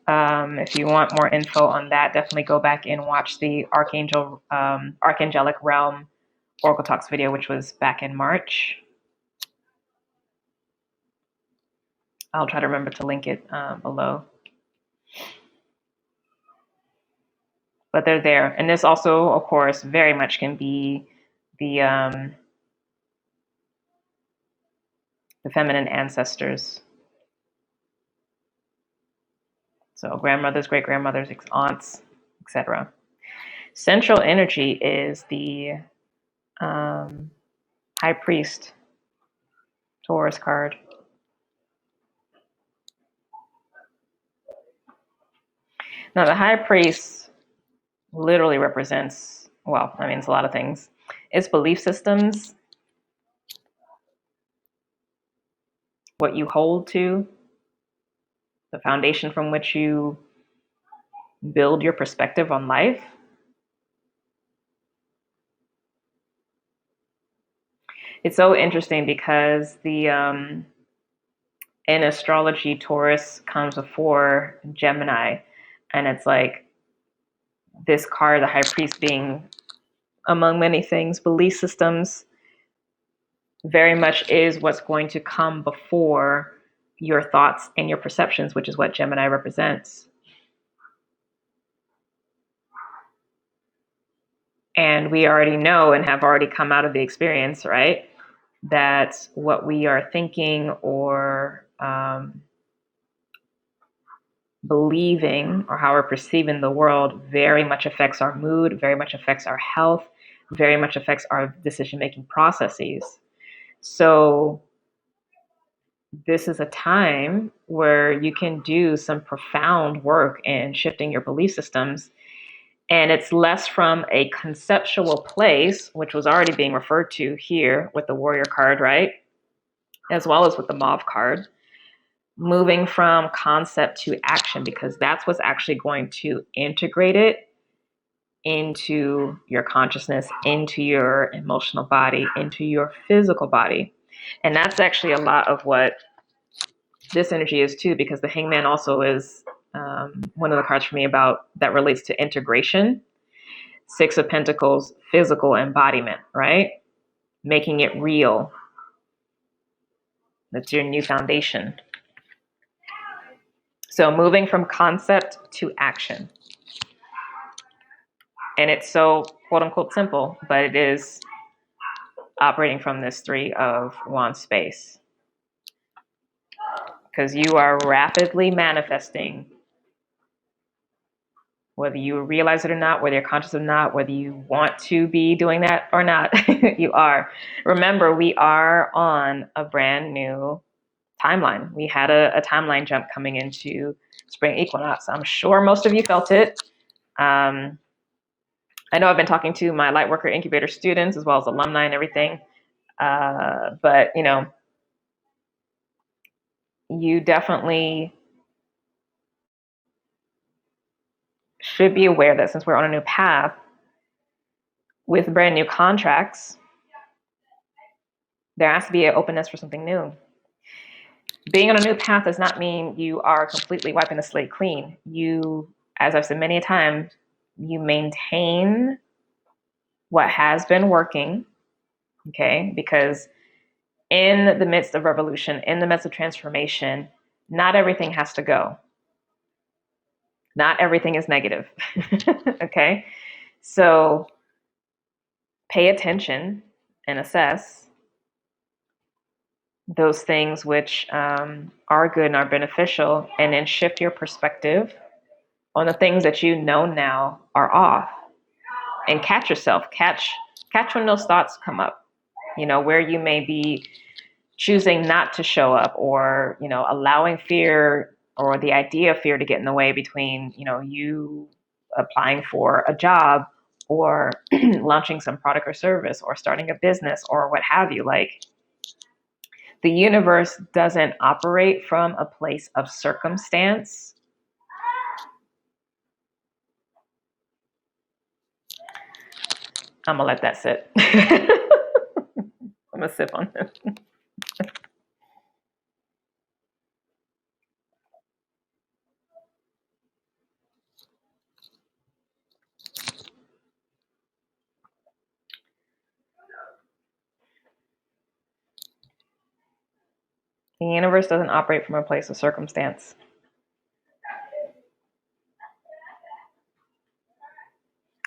If you want more info on that, definitely go back and watch the Archangelic Realm Oracle Talks video, which was back in March. I'll try to remember to link it below. But they're there. And this also, of course, very much can be the feminine ancestors. So grandmothers, great-grandmothers, aunts, etc. Central energy is the High Priest Taurus card. Now, the High Priest literally represents, well, I mean, it's a lot of things. It's belief systems, what you hold to, the foundation from which you build your perspective on life. It's so interesting because in astrology, Taurus comes before Gemini, and it's like this card, the High Priest, being, among many things, belief systems, very much is what's going to come before your thoughts and your perceptions, which is what Gemini represents. And we already know and have already come out of the experience, right, that what we are thinking or believing or how we're perceiving the world very much affects our mood, very much affects our health, very much affects our decision-making processes. So this is a time where you can do some profound work in shifting your belief systems. And it's less from a conceptual place, which was already being referred to here with the warrior card, right? As well as with the mauve card. Moving from concept to action, because that's what's actually going to integrate it into your consciousness, into your emotional body, into your physical body. And that's actually a lot of what this energy is too, because the Hangman also is one of the cards for me about that relates to integration. Six of Pentacles, physical embodiment, right? Making it real. That's your new foundation. So moving from concept to action. And it's so quote unquote simple, but it is operating from this Three of Wands space. because you are rapidly manifesting, whether you realize it or not, whether you're conscious or not, whether you want to be doing that or not. You are. Remember, we are on a brand new timeline. We had a timeline jump coming into spring equinox. I'm sure most of you felt it. I know I've been talking to my Lightworker Incubator students as well as alumni and everything. But, you definitely should be aware that since we're on a new path with brand new contracts, there has to be an openness for something new. Being on a new path does not mean you are completely wiping the slate clean. You, as I've said many a time, you maintain what has been working, okay? Because in the midst of revolution, in the midst of transformation, not everything has to go. Not everything is negative, okay? So pay attention and assess those things which are good and are beneficial, and then shift your perspective on the things that you know now are off, and catch yourself, catch when those thoughts come up, where you may be choosing not to show up, or allowing fear or the idea of fear to get in the way between you applying for a job, or launching some product or service, or starting a business, or what have you. Like, the universe doesn't operate from a place of circumstance. I'm gonna let that sit. I'm gonna sip on this. The universe doesn't operate from a place of circumstance.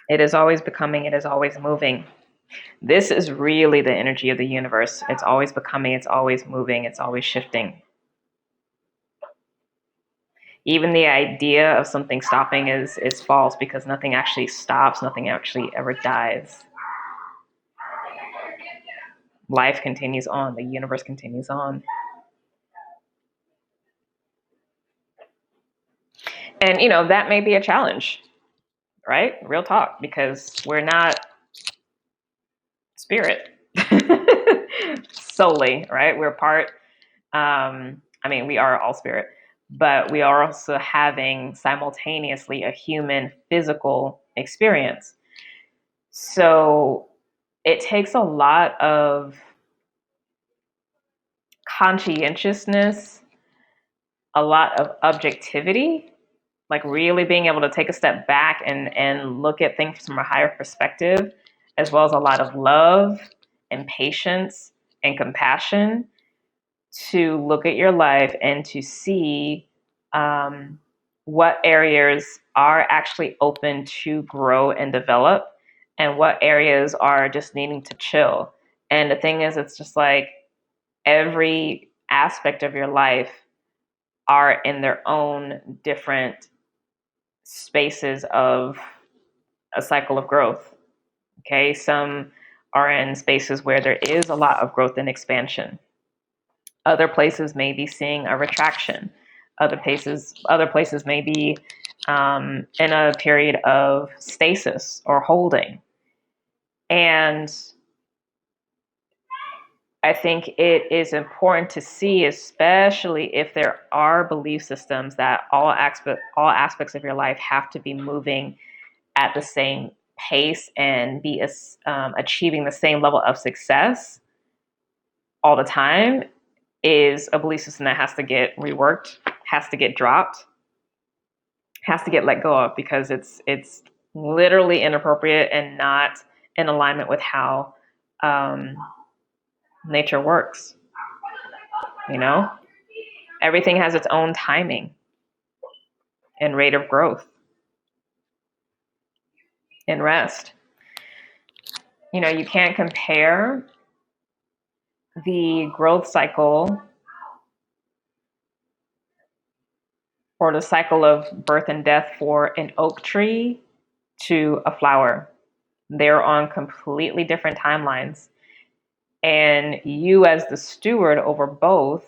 It is always becoming, it is always moving. This is really the energy of the universe. It's always becoming, it's always moving, it's always shifting. Even the idea of something stopping is false, because nothing actually stops, nothing actually ever dies. Life continues on, the universe continues on. And, that may be a challenge, right? Real talk, because we're not spirit solely, right? We're part, we are all spirit, but we are also having simultaneously a human physical experience. So it takes a lot of conscientiousness, a lot of objectivity, like really being able to take a step back and look at things from a higher perspective, as well as a lot of love and patience and compassion, to look at your life and to see what areas are actually open to grow and develop, and what areas are just needing to chill. And the thing is, it's just like every aspect of your life are in their own different spaces of a cycle of growth. Okay, some are in spaces where there is a lot of growth and expansion. Other places may be seeing a retraction. Other places may be in a period of stasis or holding. And I think it is important to see, especially if there are belief systems that all aspects of your life have to be moving at the same pace and be achieving the same level of success all the time, is a belief system that has to get reworked, has to get dropped, has to get let go of, because it's literally inappropriate and not in alignment with how nature works. Everything has its own timing and rate of growth and rest. You can't compare the growth cycle or the cycle of birth and death for an oak tree to a flower. They're on completely different timelines. And you, as the steward over both,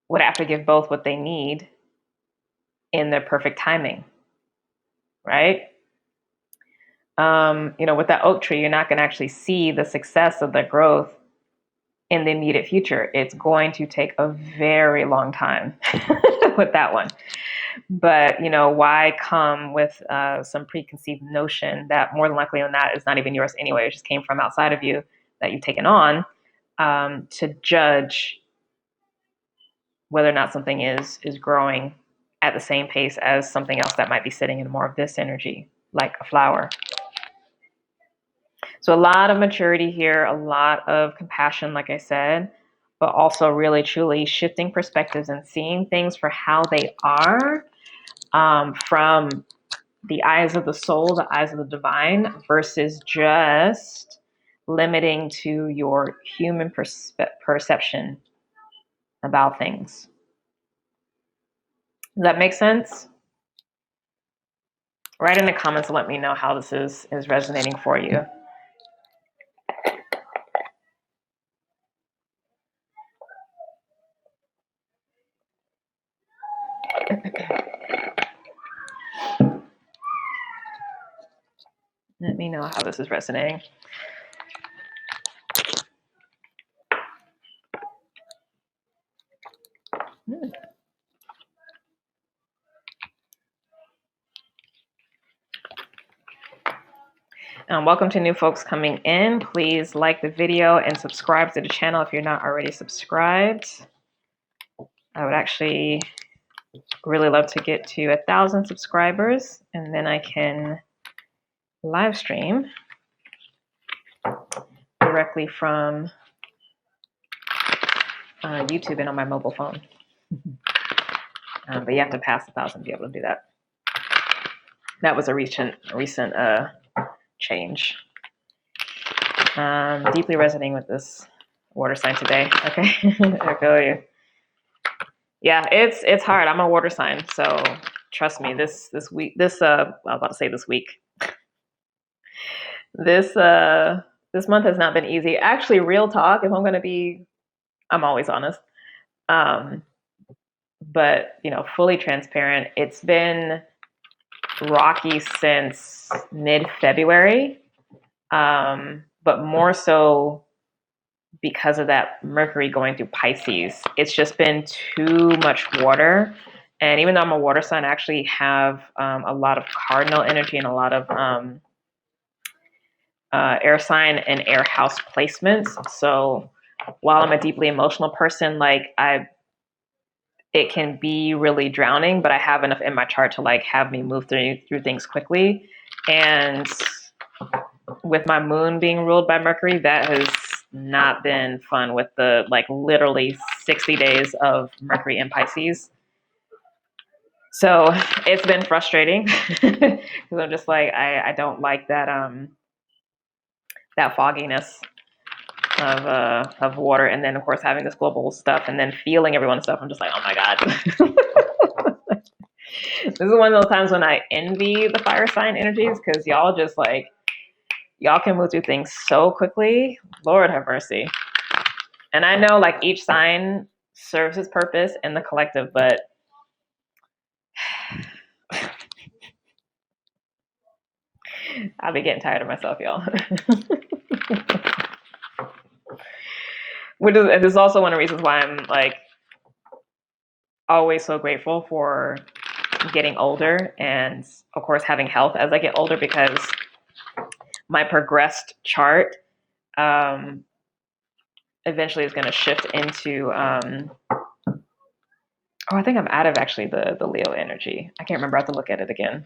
would have to give both what they need in the perfect timing, right? With that oak tree, you're not going to actually see the success of the growth in the immediate future. It's going to take a very long time with that one. But, why come with some preconceived notion that more than likely than that is not even yours anyway, it just came from outside of you that you've taken on, to judge whether or not something is growing at the same pace as something else that might be sitting in more of this energy, like a flower. So a lot of maturity here, a lot of compassion, like I said, but also really, truly shifting perspectives and seeing things for how they are, from the eyes of the soul, the eyes of the divine, versus just limiting to your human perception about things. Does that make sense? Write in the comments and let me know how this is resonating for you. Let me know how this is resonating. Welcome to new folks coming in. Please like the video and subscribe to the channel if you're not already subscribed. I would actually really love to get to 1,000 subscribers, and then I can live stream directly from YouTube and on my mobile phone. But you have to pass 1,000 to be able to do that. That was a recent change. Deeply resonating with this water sign today. Okay, I feel you. Yeah, it's hard. I'm a water sign, so trust me. This week, I was about to say this week. This month has not been easy. Actually, real talk. If I'm always honest. But fully transparent. It's been rocky since mid-February, but more so because of that Mercury going through Pisces. It's just been too much water. And even though I'm a water sign, I actually have a lot of cardinal energy and a lot of air sign and air house placements. So while I'm a deeply emotional person, it can be really drowning, but I have enough in my chart to have me move through things quickly. And with my moon being ruled by Mercury, that has not been fun, with the literally 60 days of Mercury in Pisces. So it's been frustrating because I'm just I don't like that that fogginess of water, and then of course having this global stuff and then feeling everyone's stuff. I'm just oh my God. This is one of those times when I envy the fire sign energies, because y'all just y'all can move through things so quickly. Lord have mercy. And I know each sign serves its purpose in the collective, but I'll be getting tired of myself, y'all. This is also one of the reasons why I'm always so grateful for getting older, and of course having health as I get older, because my progressed chart eventually is going to shift into I think I'm out of actually the Leo energy. I can't remember. I have to look at it again.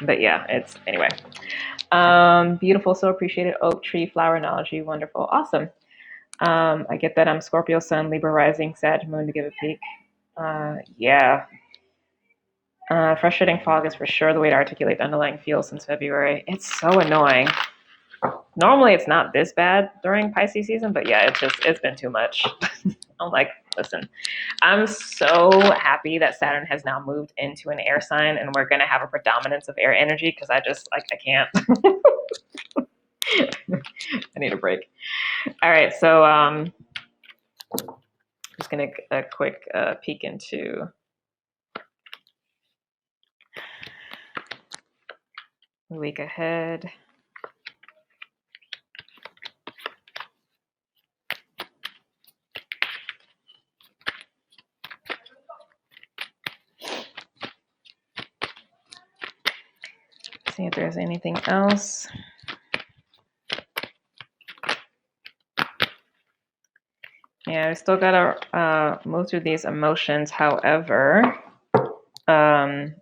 But yeah, it's anyway. Beautiful, so appreciated. Oak tree flower analogy, wonderful, awesome. I get that. I'm Scorpio sun, Libra rising, Sag moon to give a peek. Yeah. Frustrating fog is for sure the way to articulate the underlying feel since February. It's so annoying. Normally it's not this bad during Pisces season, but yeah, it's been too much. I'm like, listen, I'm so happy that Saturn has now moved into an air sign and we're going to have a predominance of air energy because I just, like, I can't. I need a break. All right, so just going to a quick peek into the week ahead. See if there's anything else. Yeah, we still gotta move through these emotions. However,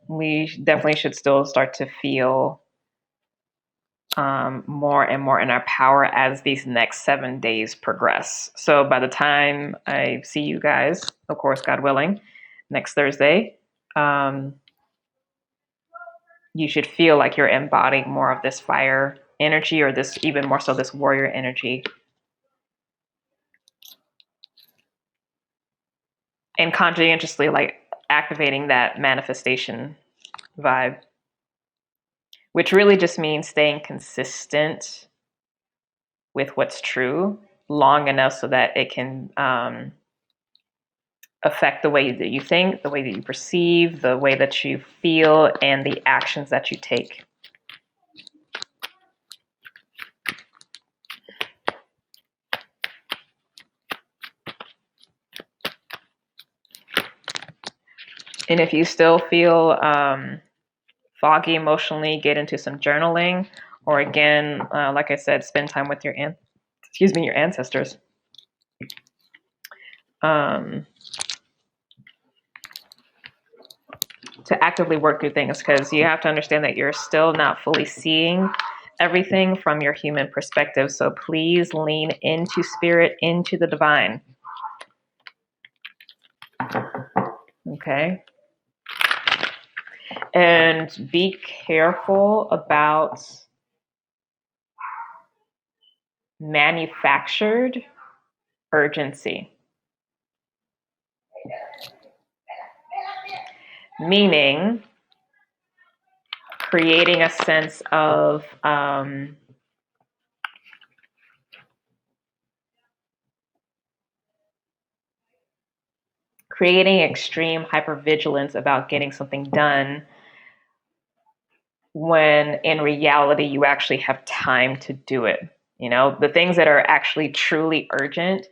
we definitely should still start to feel more and more in our power as these next 7 days progress. So by the time I see you guys, of course, God willing, next Thursday, you should feel like you're embodying more of this fire energy, or this, even more so, this warrior energy. And conscientiously, like, activating that manifestation vibe, which really just means staying consistent with what's true long enough so that it can affect the way that you think, the way that you perceive, the way that you feel, and the actions that you take. And if you still feel foggy emotionally, get into some journaling, or again, like I said, spend time with your ancestors. To actively work through things, because you have to understand that you're still not fully seeing everything from your human perspective. So please lean into spirit, into the divine. Okay. And be careful about manufactured urgency. Meaning creating a sense of creating extreme hypervigilance about getting something done when in reality you actually have time to do it. You know, the things that are actually truly urgent,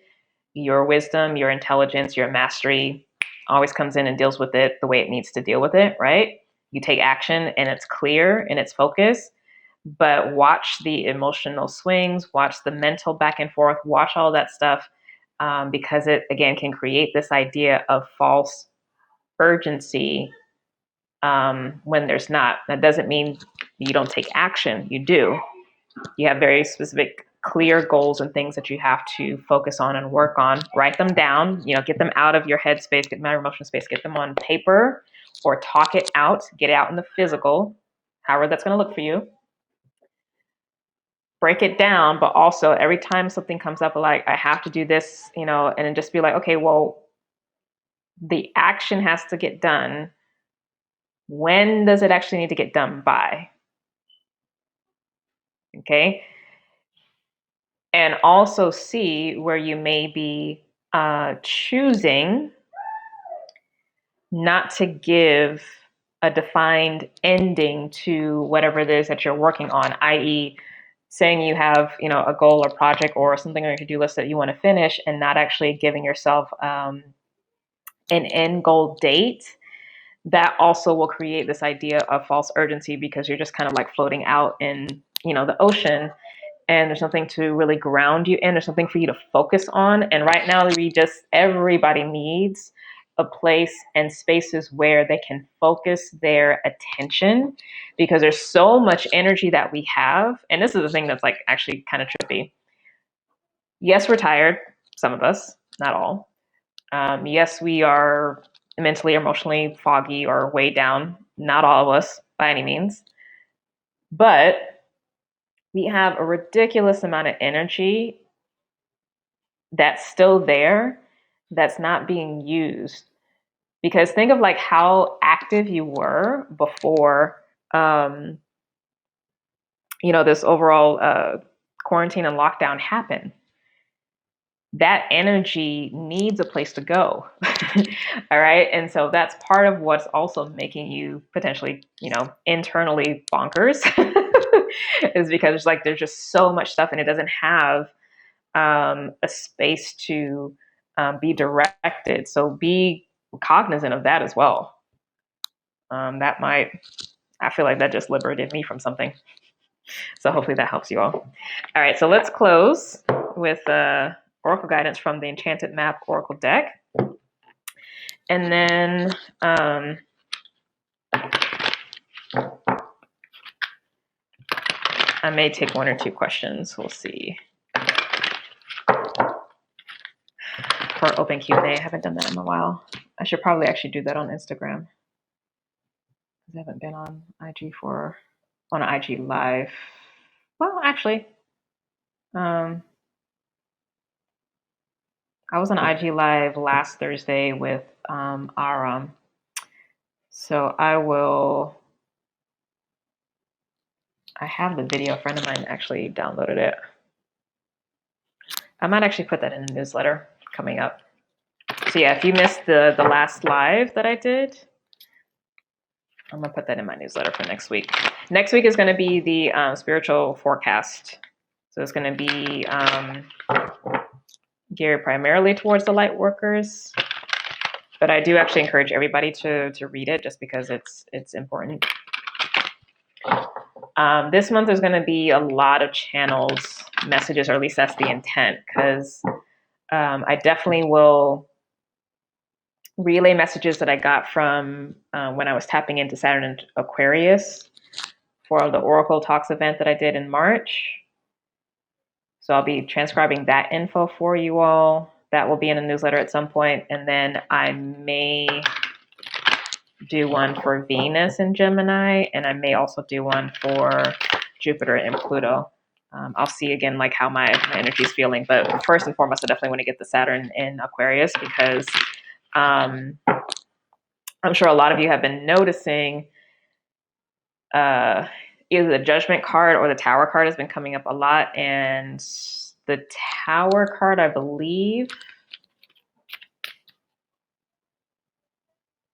your wisdom, your intelligence, your mastery always comes in and deals with it the way it needs to deal with it, right? You take action and it's clear and it's focused, but watch the emotional swings, watch the mental back and forth, watch all that stuff, because it, again, can create this idea of false urgency when there's not. That doesn't mean you don't take action. You do. You have very specific, clear goals and things that you have to focus on and work on. Write them down, get them out of your head space, get them out of your emotional space, get them on paper or talk it out, get it out in the physical, however that's going to look for you. Break it down, but also every time something comes up, like, I have to do this, and then just be like, okay, well, the action has to get done. When does it actually need to get done by? Okay. And also see where you may be choosing not to give a defined ending to whatever it is that you're working on, i.e., saying you have, a goal or project or something on your to-do list that you want to finish, and not actually giving yourself an end goal date. That also will create this idea of false urgency, because you're just kind of like floating out in, the ocean, and there's nothing to really ground you in. There's something for you to focus on. And right now, everybody needs a place and spaces where they can focus their attention, because there's so much energy that we have. And this is the thing that's like actually kind of trippy. Yes, we're tired, some of us, not all. Yes, we are mentally, emotionally foggy or weighed down, not all of us by any means. But we have a ridiculous amount of energy that's still there, that's not being used. Because think of like how active you were before, this overall quarantine and lockdown happened. That energy needs a place to go. All right. And so that's part of what's also making you potentially, internally bonkers is because it's like there's just so much stuff and it doesn't have a space to be directed. So be cognizant of that as well. I feel like that just liberated me from something. So hopefully that helps you all. All right, so let's close with Oracle guidance from the Enchanted Map Oracle deck. And then I may take one or two questions. We'll see. For open Q&A, I haven't done that in a while. I should probably actually do that on Instagram. I haven't been on IG on an IG live. Well, actually, I was on IG live last Thursday with Aram. So I have the video. A friend of mine actually downloaded it. I might actually put that in the newsletter coming up. So yeah, if you missed the last live that I did, I'm gonna put that in my newsletter for next week. Next week is gonna be the spiritual forecast. So it's gonna be geared primarily towards the light workers, but I do actually encourage everybody to read it just because it's important. This month there's going to be a lot of channels, messages, or at least that's the intent, because I definitely will relay messages that I got from when I was tapping into Saturn and Aquarius for the Oracle Talks event that I did in March. So I'll be transcribing that info for you all. That will be in a newsletter at some point. And then I may do one for Venus and Gemini, and I may also do one for Jupiter and Pluto. I'll see again like how my energy is feeling. But first and foremost, I definitely want to get the Saturn in Aquarius because I'm sure a lot of you have been noticing either the Judgment card or the Tower card has been coming up a lot. And the Tower card, I believe,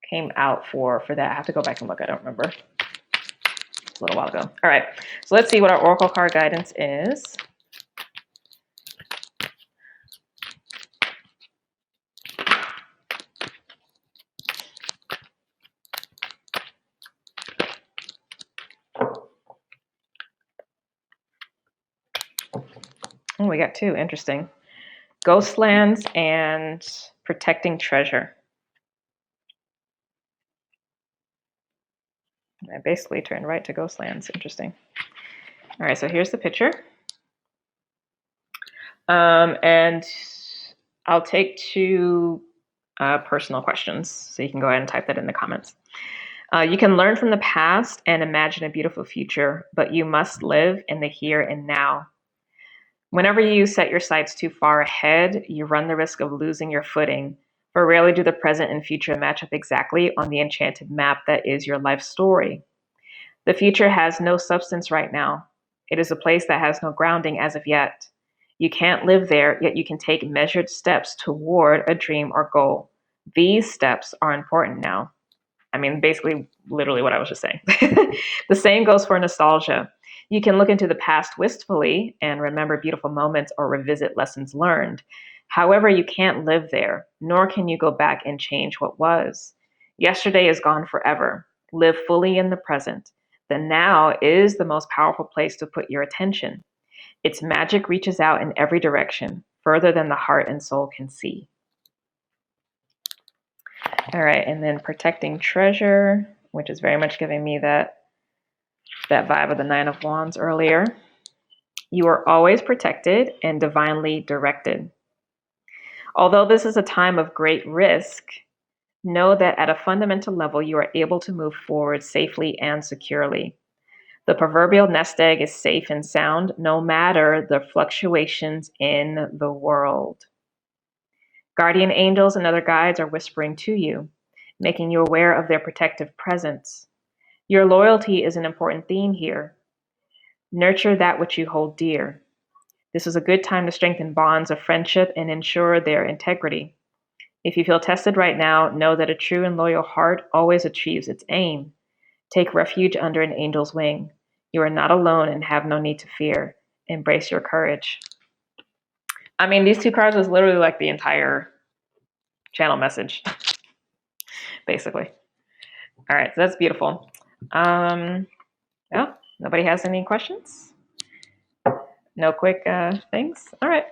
came out for that. I have to go back and look. I don't remember. It's a little while ago. All right. So let's see what our Oracle card guidance is. Oh, we got two. Interesting. Ghostlands and Protecting Treasure. I basically turned right to Ghostlands. Interesting. All right, so here's the picture. And I'll take two personal questions, so you can go ahead and type that in the comments. You can learn from the past and imagine a beautiful future, but you must live in the here and now. Whenever you set your sights too far ahead, you run the risk of losing your footing, for rarely do the present and future match up exactly on the enchanted map that is your life story. The future has no substance right now. It is a place that has no grounding as of yet. You can't live there, yet you can take measured steps toward a dream or goal. These steps are important now. I mean, basically, literally what I was just saying. The same goes for nostalgia. You can look into the past wistfully and remember beautiful moments or revisit lessons learned. However, you can't live there, nor can you go back and change what was. Yesterday is gone forever. Live fully in the present. The now is the most powerful place to put your attention. Its magic reaches out in every direction, further than the heart and soul can see. All right, and then Protecting Treasure, which is very much giving me that vibe of the Nine of Wands earlier. You are always protected and divinely directed. Although this is a time of great risk, know that at a fundamental level, you are able to move forward safely and securely. The proverbial nest egg is safe and sound, no matter the fluctuations in the world. Guardian angels and other guides are whispering to you, making you aware of their protective presence. Your loyalty is an important theme here. Nurture that which you hold dear. This is a good time to strengthen bonds of friendship and ensure their integrity. If you feel tested right now, know that a true and loyal heart always achieves its aim. Take refuge under an angel's wing. You are not alone and have no need to fear. Embrace your courage. I mean, these two cards was literally like the entire channel message, basically. All right, so that's beautiful. Yeah, nobody has any questions? No quick things? All right,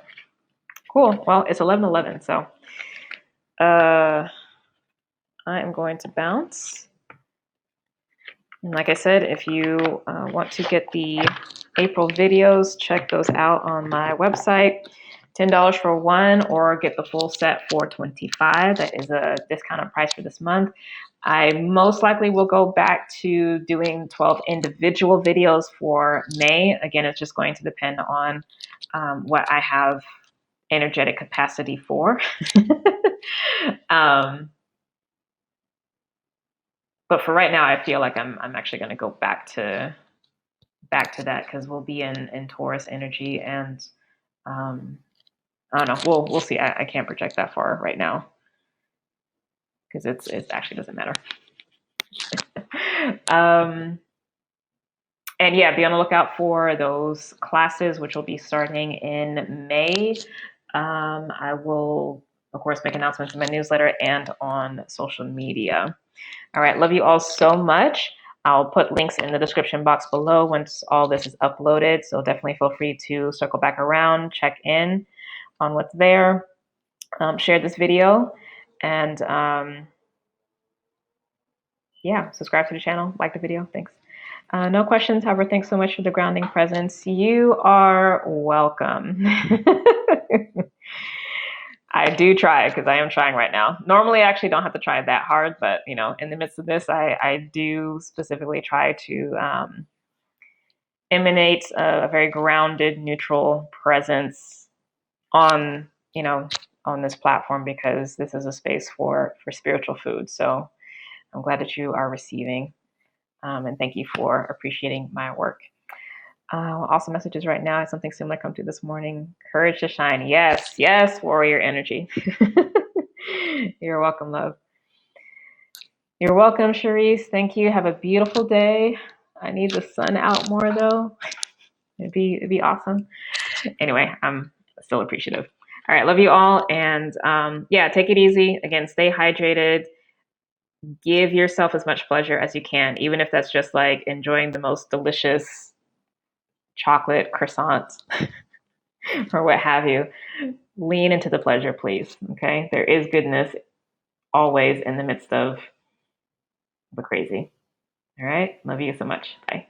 cool. Well, it's 11:11, so I am going to bounce. And like I said, if you want to get the April videos, check those out on my website. $10 for one, or get the full set for $25. That is a discounted price for this month. I most likely will go back to doing 12 individual videos for May. Again, it's just going to depend on what I have energetic capacity for. But for right now, I feel like I'm actually going to go back to that, because we'll be in Taurus energy, and I don't know. We'll see. I can't project that far right now because it actually doesn't matter. And yeah, be on the lookout for those classes, which will be starting in May. I will, of course, make announcements in my newsletter and on social media. All right, love you all so much. I'll put links in the description box below once all this is uploaded. So definitely feel free to circle back around, check in on what's there, share this video, and yeah, subscribe to the channel, like the video. Thanks. No questions, however, thanks so much for the grounding presence. You are welcome. I do try, because I am trying right now. Normally, I actually don't have to try that hard, but you know, in the midst of this, I do specifically try to emanate a very grounded, neutral presence on, you know, on this platform, because this is a space for spiritual food. So I'm glad that you are receiving, and thank you for appreciating my work. Also, messages right now. Something similar come through this morning. Courage to shine. Yes, yes, warrior energy. You're welcome, love. You're welcome, Cherise. Thank you. Have a beautiful day. I need the sun out more though. It'd be awesome. Anyway, I'm still appreciative. All right, love you all, and yeah, take it easy. Again, stay hydrated. Give yourself as much pleasure as you can, even if that's just like enjoying the most delicious chocolate croissant or what have you. Lean into the pleasure, please. Okay, there is goodness always in the midst of the crazy. All right, love you so much. Bye.